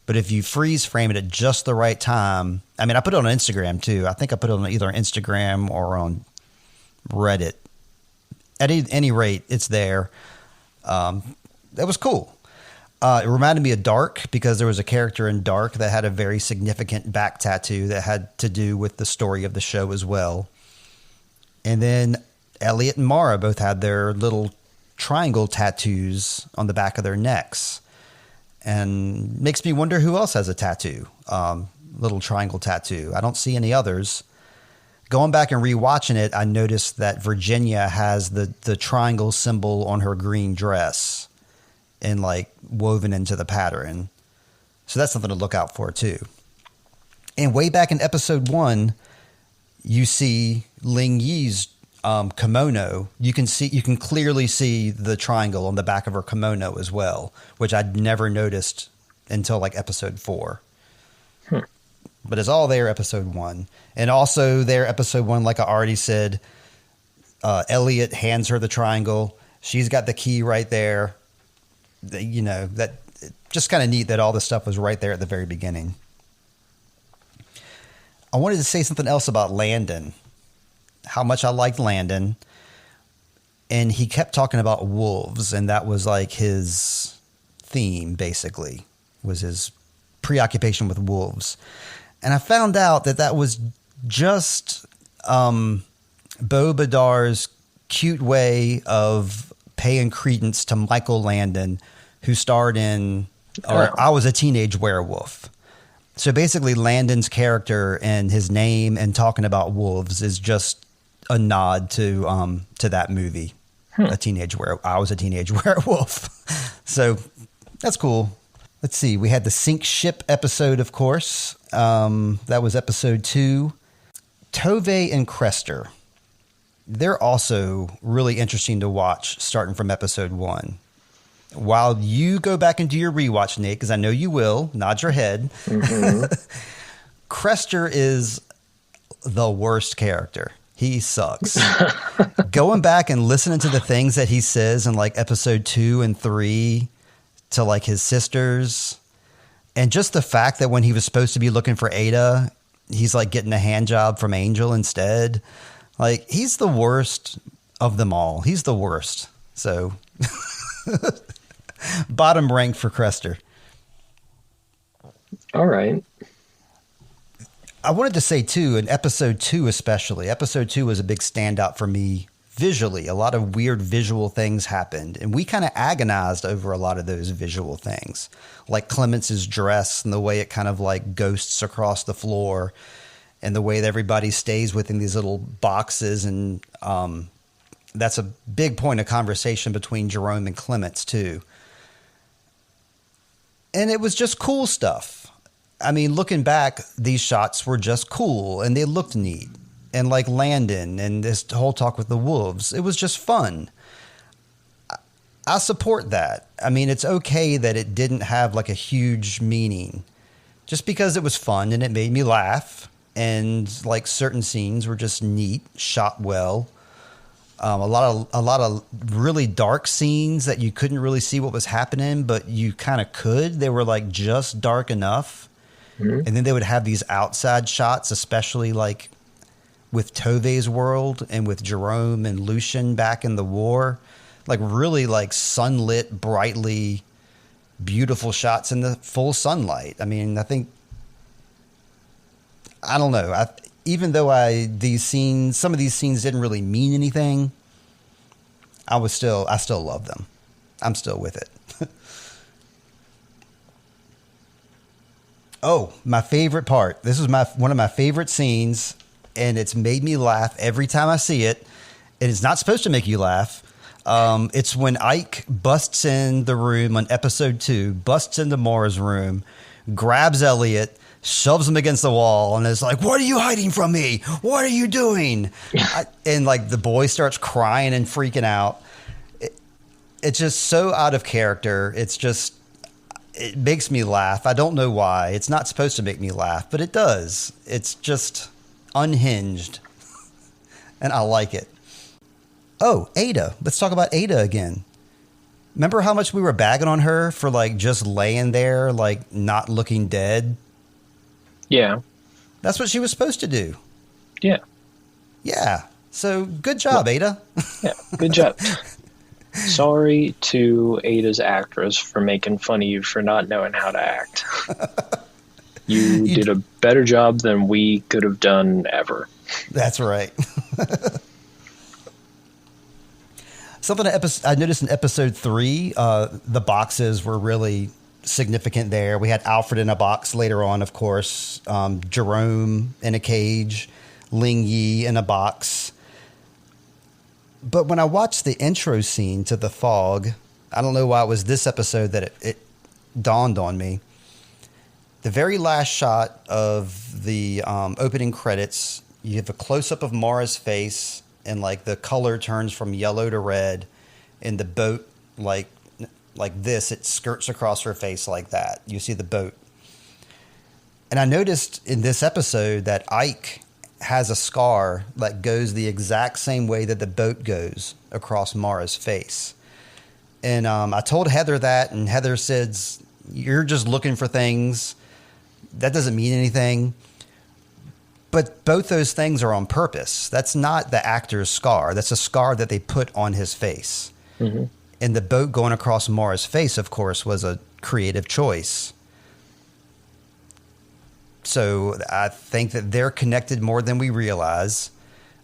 But if you freeze frame it at just the right time, I mean, I put it on Instagram too. I think I put it on either Instagram or on Reddit. At any rate, it's there. That was cool. It reminded me of Dark because there was a character in Dark that had a very significant back tattoo that had to do with the story of the show as well. And then Elliot and Mara both had their little triangle tattoos on the back of their necks. And makes me wonder who else has a tattoo, little triangle tattoo. I don't see any others. Going back and rewatching it, I noticed that Virginia has the triangle symbol on her green dress and like woven into the pattern. So that's something to look out for too. And way back in episode 1, you see Ling Yi's kimono. You can clearly see the triangle on the back of her kimono as well, which I'd never noticed until like episode 4. But it's all there episode 1. And also there episode 1, like I already said, Elliot hands her the triangle. She's got the key right there. You know, that just kind of neat that all this stuff was right there at the very beginning. I wanted to say something else about Landon. How much I liked Landon. And he kept talking about wolves, and that was like his theme, basically, was his preoccupation with wolves. And I found out that was just Bo Badar's cute way of paying credence to Michael Landon, who starred in I Was a Teenage Werewolf. So basically Landon's character and his name and talking about wolves is just a nod to that movie, I Was a Teenage Werewolf. So that's cool. Let's see. We had the Sink Ship episode, of course. That was episode 2. Tove and Crester. They're also really interesting to watch starting from episode 1. While you go back and do your rewatch, Nate, because I know you will, nod your head. Mm-hmm. Crester is the worst character. He sucks. Going back and listening to the things that he says in like episode 2 and 3 to like his sisters, and just the fact that when he was supposed to be looking for Ada, he's like getting a hand job from Angel instead. Like, he's the worst of them all. He's the worst. So, bottom rank for Crester. All right. I wanted to say, too, in episode 2 especially, episode 2 was a big standout for me visually. A lot of weird visual things happened, and we kind of agonized over a lot of those visual things, like Clemence's dress and the way it kind of like ghosts across the floor, and the way that everybody stays within these little boxes. And that's a big point of conversation between Jerome and Clements, too. And it was just cool stuff. I mean, looking back, these shots were just cool and they looked neat. And like Landon and this whole talk with the wolves, it was just fun. I support that. I mean, it's okay that it didn't have like a huge meaning just because it was fun and it made me laugh. And like certain scenes were just neat, shot well. A lot of really dark scenes that you couldn't really see what was happening, but you kind of could. They were like just dark enough. Mm-hmm. And then they would have these outside shots, especially like with Tove's world and with Jerome and Lucian back in the war, like really like sunlit, brightly beautiful shots in the full sunlight. I mean, I don't know. Even though some of these scenes didn't really mean anything, I still love them. I'm still with it. Oh, my favorite part. This is one of my favorite scenes, and it's made me laugh every time I see it. It is not supposed to make you laugh. It's when Ike busts in the room on episode 2, busts into Maura's room, grabs Elliot, shoves him against the wall, and is like, "What are you hiding from me? What are you doing?" And like the boy starts crying and freaking out. It's just so out of character. It makes me laugh. I don't know why. It's not supposed to make me laugh, but it does. It's just unhinged, and I like it. Oh, Ada. Let's talk about Ada again. Remember how much we were bagging on her for like just laying there, like not looking dead? Yeah. That's what she was supposed to do. Yeah. Yeah. So good job, Ada. Yeah, good job. Sorry to Ada's actress for making fun of you for not knowing how to act. You did a better job than we could have done ever. That's right. Something I noticed in episode 3, the boxes were really significant there. We had Alfred in a box later on, of course, Jerome in a cage, Ling Yi in a box. But when I watched the intro scene to The Fog, I don't know why it was this episode that it dawned on me. The very last shot of the opening credits, you have a close-up of Maura's face, and like the color turns from yellow to red, and the boat like this, it skirts across her face like that. You see the boat. And I noticed in this episode that Ike has a scar that goes the exact same way that the boat goes across Maura's face. And I told Heather that, and Heather said, "You're just looking for things. That doesn't mean anything." But both those things are on purpose. That's not the actor's scar. That's a scar that they put on his face. Mm-hmm. And the boat going across Maura's face, of course, was a creative choice. So I think that they're connected more than we realize.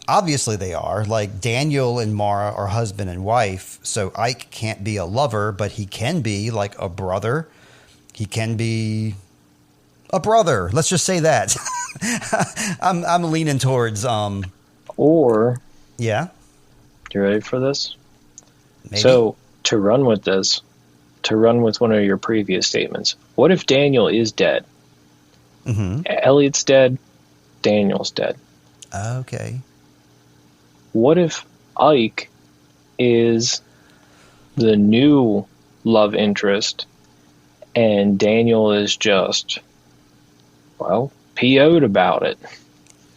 Obviously they are. Like Daniel and Maura are husband and wife. So Ike can't be a lover, but he can be like a brother. He can be a brother. Let's just say that. I'm leaning towards or yeah. You ready for this? Maybe. So to run with one of your previous statements, what if Daniel is dead? Mm-hmm. Elliot's dead, Daniel's dead. Okay. What if Ike is the new love interest and Daniel is just, well, PO'd about it?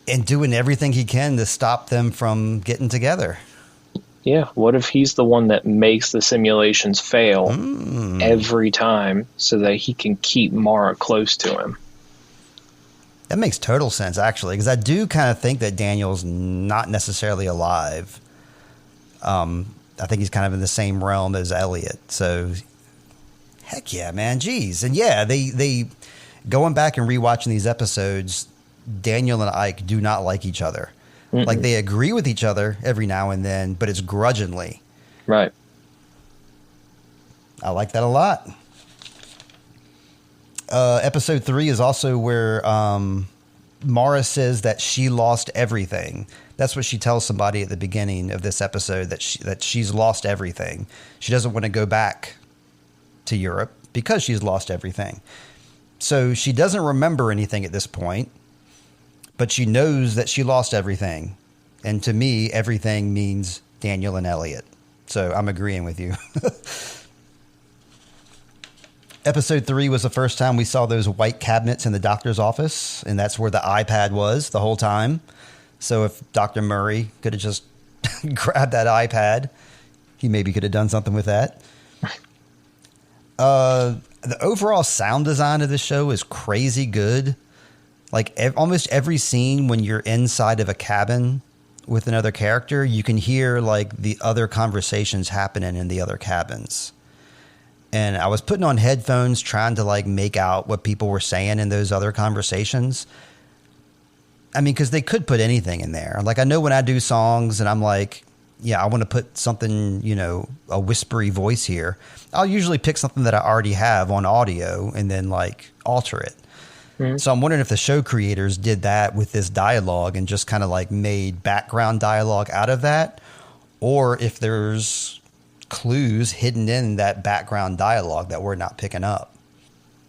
And doing everything he can to stop them from getting together. Yeah, what if he's the one that makes the simulations fail every time so that he can keep Maura close to him? That makes total sense, actually, because I do kind of think that Daniel's not necessarily alive. I think he's kind of in the same realm as Elliot. So, heck yeah, man. Jeez. And yeah, they going back and rewatching these episodes, Daniel and Ike do not like each other. Mm-mm. Like, they agree with each other every now and then, but it's grudgingly. Right. I like that a lot. Episode 3 is also where Maura says that she lost everything. That's what she tells somebody at the beginning of this episode, that she's lost everything. She doesn't want to go back to Europe because she's lost everything. So she doesn't remember anything at this point, but she knows that she lost everything. And to me, everything means Daniel and Elliot. So I'm agreeing with you. Episode 3 was the first time we saw those white cabinets in the doctor's office, and that's where the iPad was the whole time. So if Dr. Murray could have just grabbed that iPad, he maybe could have done something with that. The overall sound design of the show is crazy good. Like almost every scene when you're inside of a cabin with another character, you can hear like the other conversations happening in the other cabins. And I was putting on headphones trying to like make out what people were saying in those other conversations. I mean, because they could put anything in there. Like I know when I do songs and I'm like, yeah, I want to put something, you know, a whispery voice here. I'll usually pick something that I already have on audio and then like alter it. Mm-hmm. So I'm wondering if the show creators did that with this dialogue and just kind of like made background dialogue out of that, or if there's clues hidden in that background dialogue that we're not picking up.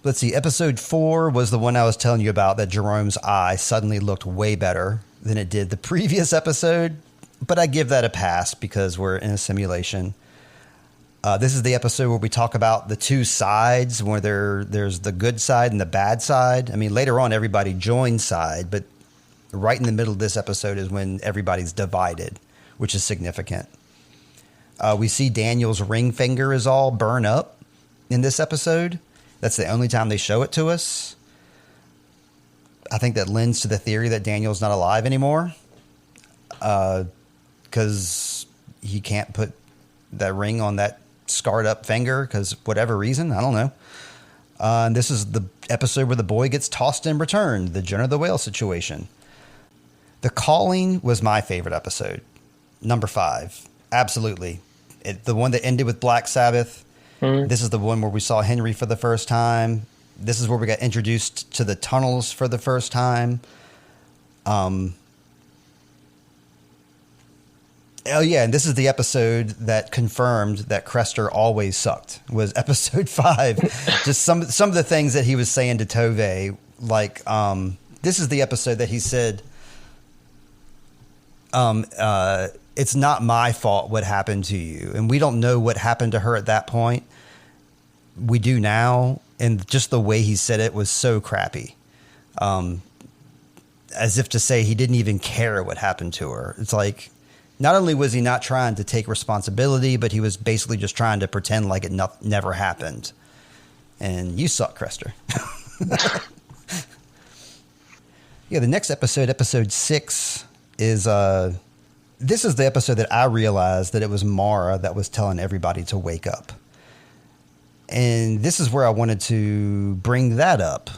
Let's see. Episode 4 was the one I was telling you about, that Jerome's eye suddenly looked way better than it did the previous episode. But I give that a pass because we're in a simulation. This is the episode where we talk about the two sides, where there's the good side and the bad side. I mean, later on, everybody joins side, but right in the middle of this episode is when everybody's divided, which is significant. We see Daniel's ring finger is all burned up in this episode. That's the only time they show it to us. I think that lends to the theory that Daniel's not alive anymore. Because he can't put that ring on that scarred up finger because whatever reason, I don't know. And this is the episode where the boy gets tossed and returned, the Jonah the Whale situation. The Calling was my favorite episode. Number 5. Absolutely. The one that ended with Black Sabbath. Mm-hmm. This is the one where we saw Henry for the first time. This is where we got introduced to the tunnels for the first time. Oh, yeah, and this is the episode that confirmed that Crester always sucked, was episode 5. Just some of the things that he was saying to Tove, like, this is the episode that he said, it's not my fault what happened to you. And we don't know what happened to her at that point. We do now, and just the way he said it was so crappy. As if to say he didn't even care what happened to her. It's like, not only was he not trying to take responsibility, but he was basically just trying to pretend like it never happened. And you suck, Crester. Yeah, the next episode, episode 6, is this is the episode that I realized that it was Mara that was telling everybody to wake up. And this is where I wanted to bring that up.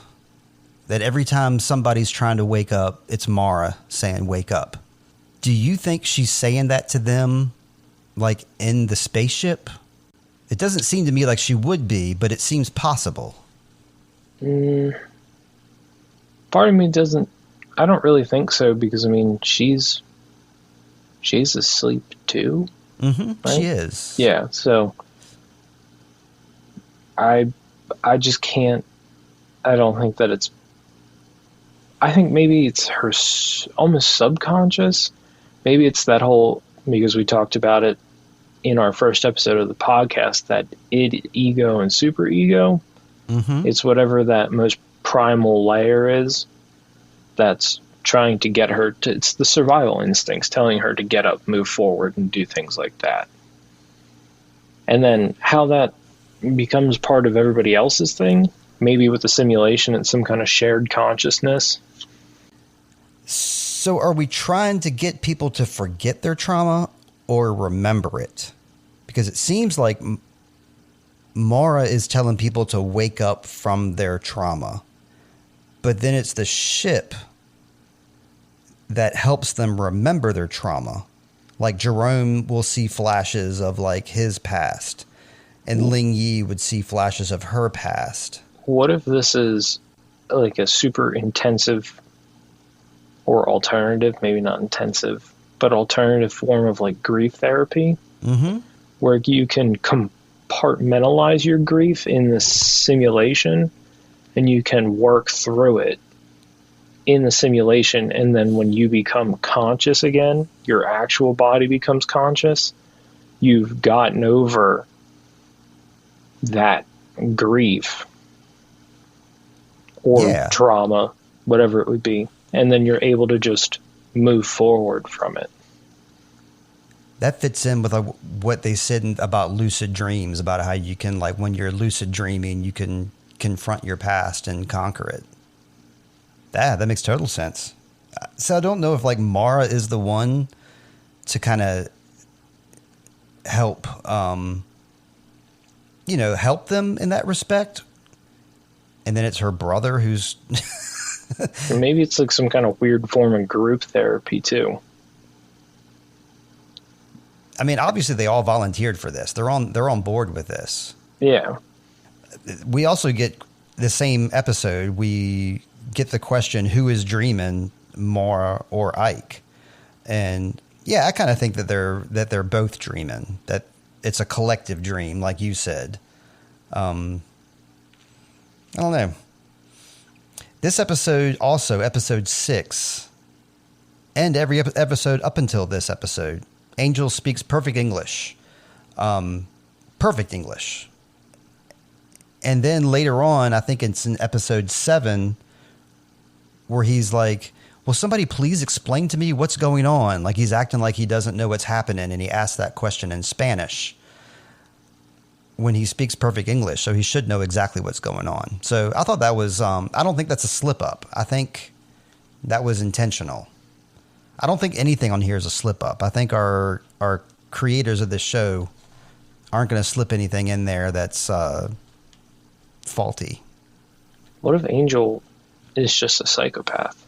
That every time somebody's trying to wake up, it's Mara saying, wake up. Do you think she's saying that to them, like, in the spaceship? It doesn't seem to me like she would be, but it seems possible. Part of me doesn't... I don't really think so, because, I mean, she's asleep, too. Mm-hmm. Right? She is. Yeah, so... I just can't... I don't think that it's... I think maybe it's her almost subconscious. Maybe it's that whole, because we talked about it in our first episode of the podcast, that id, ego, and superego. Mm-hmm. It's whatever that most primal layer is that's trying to get her to, it's the survival instincts telling her to get up, move forward, and do things like that. And then how that becomes part of everybody else's thing, maybe with the simulation and some kind of shared consciousness. So are we trying to get people to forget their trauma or remember it? Because it seems like Mara is telling people to wake up from their trauma. But then it's the ship that helps them remember their trauma. Like Jerome will see flashes of like his past, and Ling Yi would see flashes of her past. What if this is like a super intensive or alternative, maybe not intensive, but alternative form of like grief therapy, mm-hmm. where you can compartmentalize your grief in the simulation and you can work through it in the simulation. And then when you become conscious again, your actual body becomes conscious, you've gotten over that grief or trauma, whatever it would be. And then you're able to just move forward from it. That fits in with what they said about lucid dreams, about how you can, like, when you're lucid dreaming, you can confront your past and conquer it. That makes total sense. So I don't know if, like, Mara is the one to kind of help, help them in that respect. And then it's her brother who's... Maybe it's like some kind of weird form of group therapy too. I mean, obviously they all volunteered for this. They're on board with this. Yeah. We also get the same episode. We get the question, who is dreaming, Mara or Ike? And yeah, I kind of think that they're both dreaming, that it's a collective dream, like you said. I don't know. This episode, also episode 6, and every episode up until this episode, Angel speaks perfect English. Perfect English. And then later on, I think it's in episode 7, where he's like, will somebody please explain to me what's going on? Like, he's acting like he doesn't know what's happening, and he asks that question in Spanish when he speaks perfect English, so he should know exactly what's going on. So I thought that was, I don't think that's a slip up. I think that was intentional. I don't think anything on here is a slip up. I think our creators of this show aren't going to slip anything in there that's faulty. What if Angel is just a psychopath?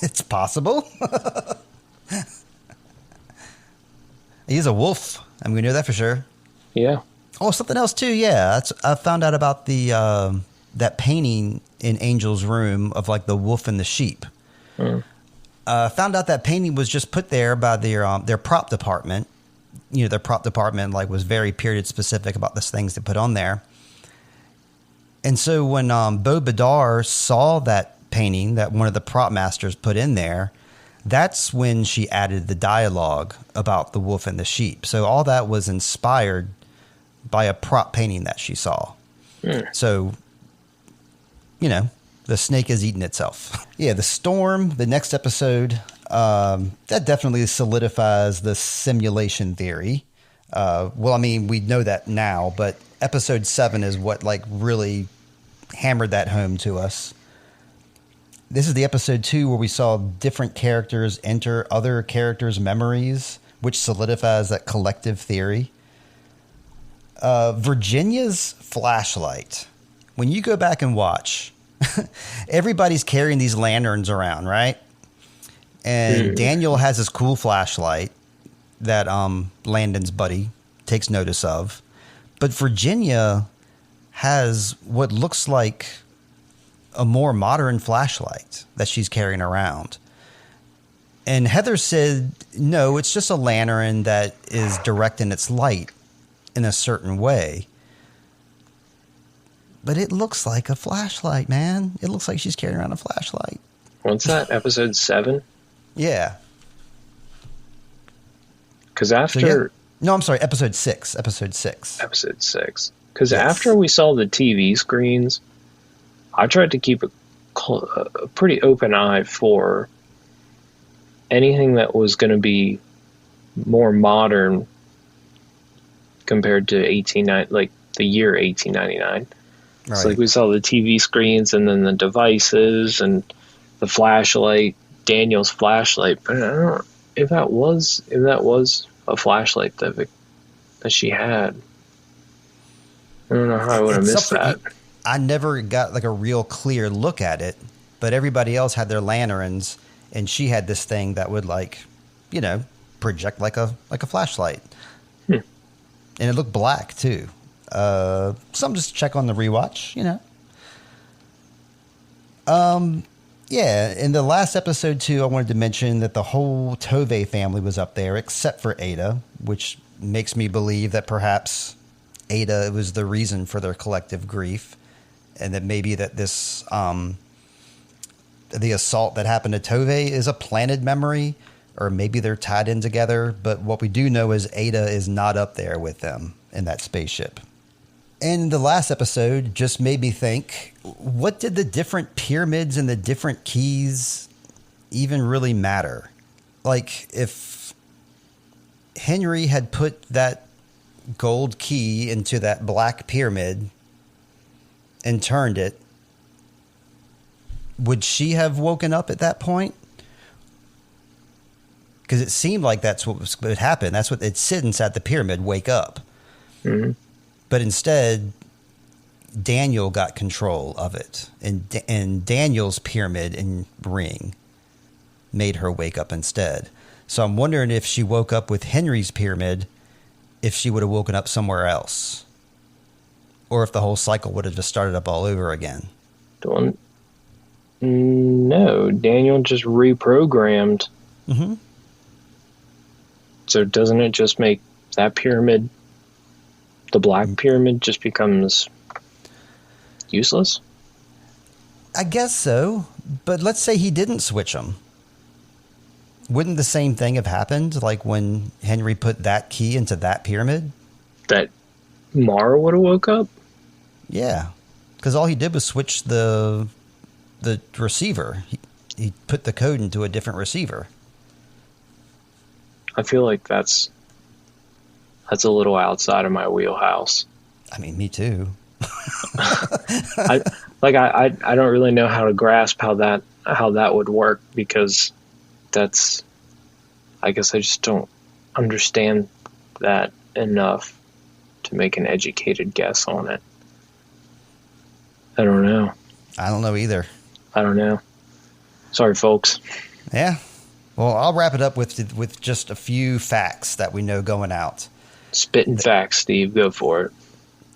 It's possible. He's a wolf. I mean, we know that for sure. Yeah. Oh, something else too. Yeah, I found out about the that painting in Angel's room of, like, the wolf and the sheep. Found out that painting was just put there by their prop department. You know, their prop department, like, was very period specific about the things they put on there. And so when Bo Badar saw that painting that one of the prop masters put in there, that's when she added the dialogue about the wolf and the sheep. So all that was inspired by a prop painting that she saw. So, the snake is eating itself. Yeah, the storm, the next episode, that definitely solidifies the simulation theory. Well, I mean, we know that now, but episode 7 is what, like, really hammered that home to us. This is the episode 2 where we saw different characters enter other characters' memories, which solidifies that collective theory. Virginia's flashlight. When you go back and watch, everybody's carrying these lanterns around, right? And Daniel has his cool flashlight that Landon's buddy takes notice of. But Virginia has what looks like a more modern flashlight that she's carrying around. And Heather said, no, it's just a lantern that is directing its light in a certain way. But it looks like a flashlight, man. It looks like she's carrying around a flashlight. What's that, episode 7? Yeah. Because after... No, I'm sorry, episode 6. Episode 6. Episode 6. Because after we saw the TV screens, I tried to keep a pretty open eye for anything that was going to be more modern compared to the year 1899. Right. So, like, we saw the TV screens and then the devices and the flashlight, Daniel's flashlight. But I don't know if that was a flashlight that she had. I don't know how I would have missed that. I never got, like, a real clear look at it, but everybody else had their lanterns, and she had this thing that would, like, project like a flashlight. And it looked black too. Some just check on the rewatch, Yeah, in the last episode too, I wanted to mention that the whole Tove family was up there except for Ada, which makes me believe that perhaps Ada was the reason for their collective grief. and that maybe that this the assault that happened to Tove is a planted memory, or maybe they're tied in together. But what we do know is Ada is not up there with them in that spaceship. And the last episode just made me think, what did the different pyramids and the different keys even really matter? Like, if Henry had put that gold key into that black pyramid and turned it, would she have woken up at that point? Because it seemed like that's what would happen. That's what it's sitting inside the pyramid, wake up. Mm-hmm. But instead, Daniel got control of it. And Daniel's pyramid and ring made her wake up instead. So I'm wondering if she woke up with Henry's pyramid, if she would have woken up somewhere else. Or if the whole cycle would have just started up all over again. No, Daniel just reprogrammed. Mm-hmm. So doesn't it just make that pyramid, the black pyramid, just becomes useless? I guess so. But let's say he didn't switch them. Wouldn't the same thing have happened, like when Henry put that key into that pyramid? That Mara would have woke up? Yeah. Because all he did was switch the receiver. He put the code into a different receiver. I feel like that's a little outside of my wheelhouse. I mean, me too. I don't really know how to grasp how that would work, because I guess I just don't understand that enough to make an educated guess on it. I don't know. I don't know either. I don't know. Sorry, folks. Yeah. Well, I'll wrap it up with just a few facts that we know going out. Spitting facts, Steve. Go for it.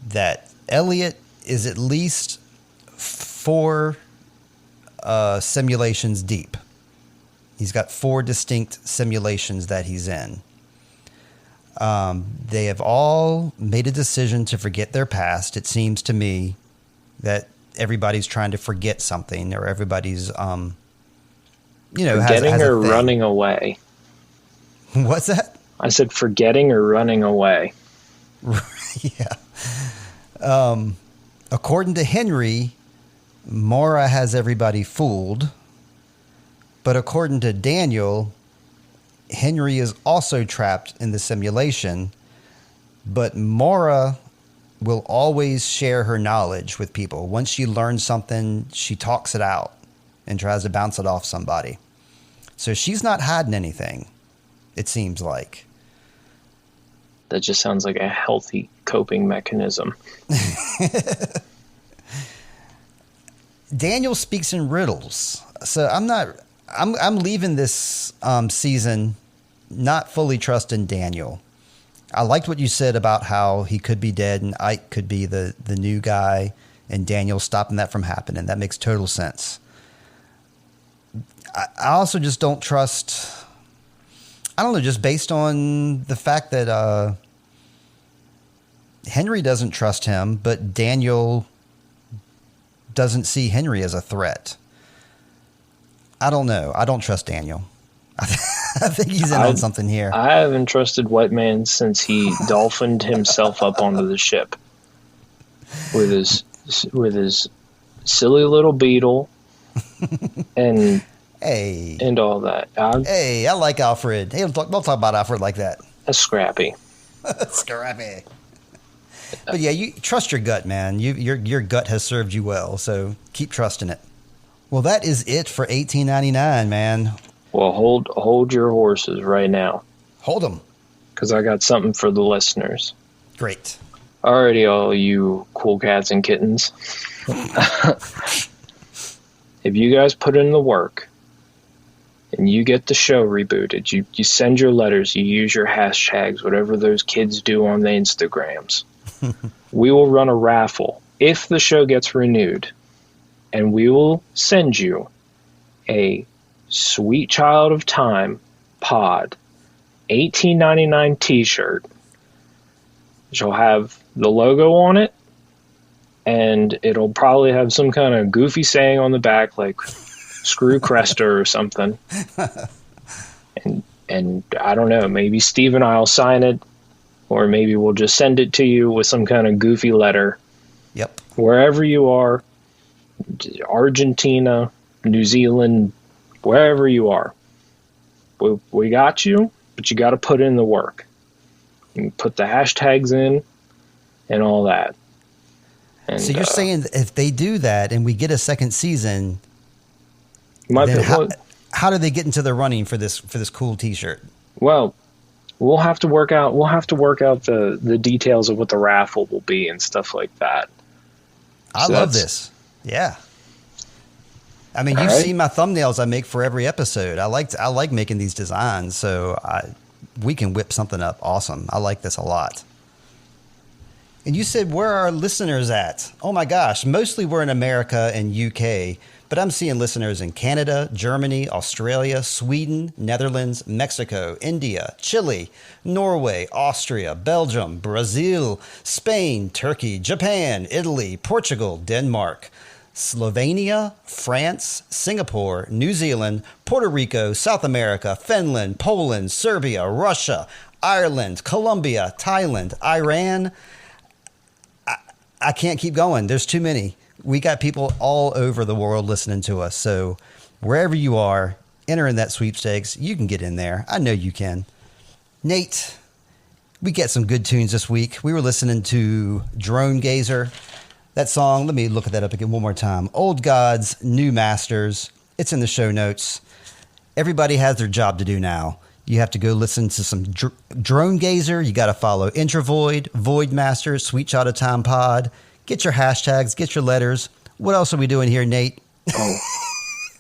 That Elliot is at least 4 simulations deep. He's got 4 distinct simulations that he's in. They have all made a decision to forget their past. It seems to me that everybody's trying to forget something, or everybody's, forgetting has or running away. What's that? I said forgetting or running away. Yeah. According to Henry, Mara has everybody fooled. But according to Daniel, Henry is also trapped in the simulation. But Mara will always share her knowledge with people. Once she learns something, she talks it out and tries to bounce it off somebody. So she's not hiding anything, it seems like. That just sounds like a healthy coping mechanism. Daniel speaks in riddles. So I'm leaving this season not fully trusting Daniel. I liked what you said about how he could be dead and Ike could be the new guy, and Daniel stopping that from happening. That makes total sense. I also just don't trust, I don't know, just based on the fact that Henry doesn't trust him, but Daniel doesn't see Henry as a threat. I don't know. I don't trust Daniel. I think he's in on something here. I haven't trusted White Man since he dolphined himself up onto the ship with his silly little beetle and all that. I like Alfred. Hey, don't talk about Alfred like that. That's Scrappy. Scrappy. But yeah, you trust your gut, man. Your gut has served you well, so keep trusting it. Well, that is it for 1899, man. Well, hold your horses right now. Hold them. Because I got something for the listeners. Great. Alrighty, all you cool cats and kittens. If you guys put in the work and you get the show rebooted, you send your letters, you use your hashtags, whatever those kids do on the Instagrams, we will run a raffle if the show gets renewed. And we will send you a Sweet Child of Time Pod $18.99 t-shirt, which will have the logo on it and it'll probably have some kind of goofy saying on the back, like "Screw Crester" or something. And I don't know, maybe Steve and I'll sign it, or maybe we'll just send it to you with some kind of goofy letter. Yep. Wherever you are, Argentina, New Zealand, wherever you are, we got you, but you got to put in the work. You put the hashtags in and all that. And, so you're saying if they do that and we get a second season, how do they get into the running for this cool T-shirt? Well, we'll have to work out the details of what the raffle will be and stuff like that. I love this. Yeah. I mean, you've seen my thumbnails I make for every episode. I like making these designs, so we can whip something up awesome. I like this a lot. And you said, where are our listeners at? Oh my gosh, mostly we're in America and UK, but I'm seeing listeners in Canada, Germany, Australia, Sweden, Netherlands, Mexico, India, Chile, Norway, Austria, Belgium, Brazil, Spain, Turkey, Japan, Italy, Portugal, Denmark, Slovenia, France, Singapore, New Zealand, Puerto Rico, South America, Finland, Poland, Serbia, Russia, Ireland, Colombia, Thailand, Iran. I can't keep going. There's too many. We got people all over the world listening to us. So wherever you are, enter in that sweepstakes. You can get in there. I know you can. Nate, we get some good tunes this week. We were listening to Drone Gazer. That song, let me look at that up again one more time. Old Gods, New Masters. It's in the show notes. Everybody has their job to do now. You have to go listen to some Drone Gazer. You got to follow Intravoid, Void Master, Sweet Shot of Time Pod. Get your hashtags, get your letters. What else are we doing here, Nate? Oh.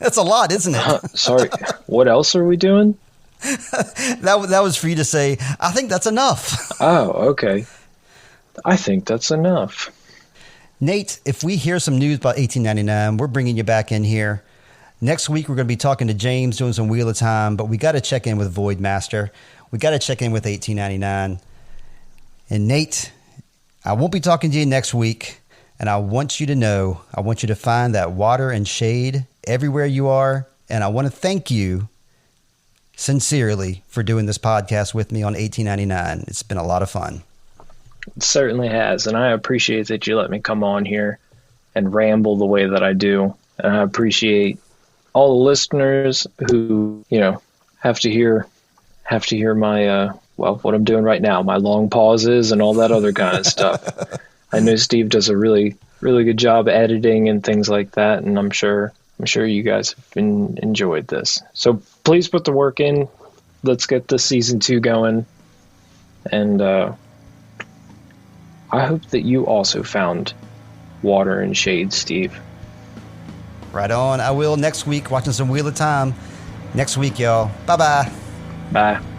That's a lot, isn't it? Sorry. What else are we doing? That was for you to say, I think that's enough. Oh, okay. I think that's enough. Nate, if we hear some news about 1899, we're bringing you back in here. Next week, we're going to be talking to James, doing some Wheel of Time, but we got to check in with Void Master. We got to check in with 1899. And Nate, I won't be talking to you next week, and I want you to know, I want you to find that water and shade everywhere you are, and I want to thank you sincerely for doing this podcast with me on 1899. It's been a lot of fun. It certainly has, and I appreciate that you let me come on here and ramble the way that I do, and I appreciate all the listeners who, have to hear my, what I'm doing right now, my long pauses and all that other kind of stuff. I know Steve does a really, really good job editing and things like that, and I'm sure you guys have enjoyed this. So please put the work in. Let's get this season 2 going, and I hope that you also found water and shade, Steve. Right on. I will next week, watching some Wheel of Time. Next week, y'all. Bye-bye. Bye.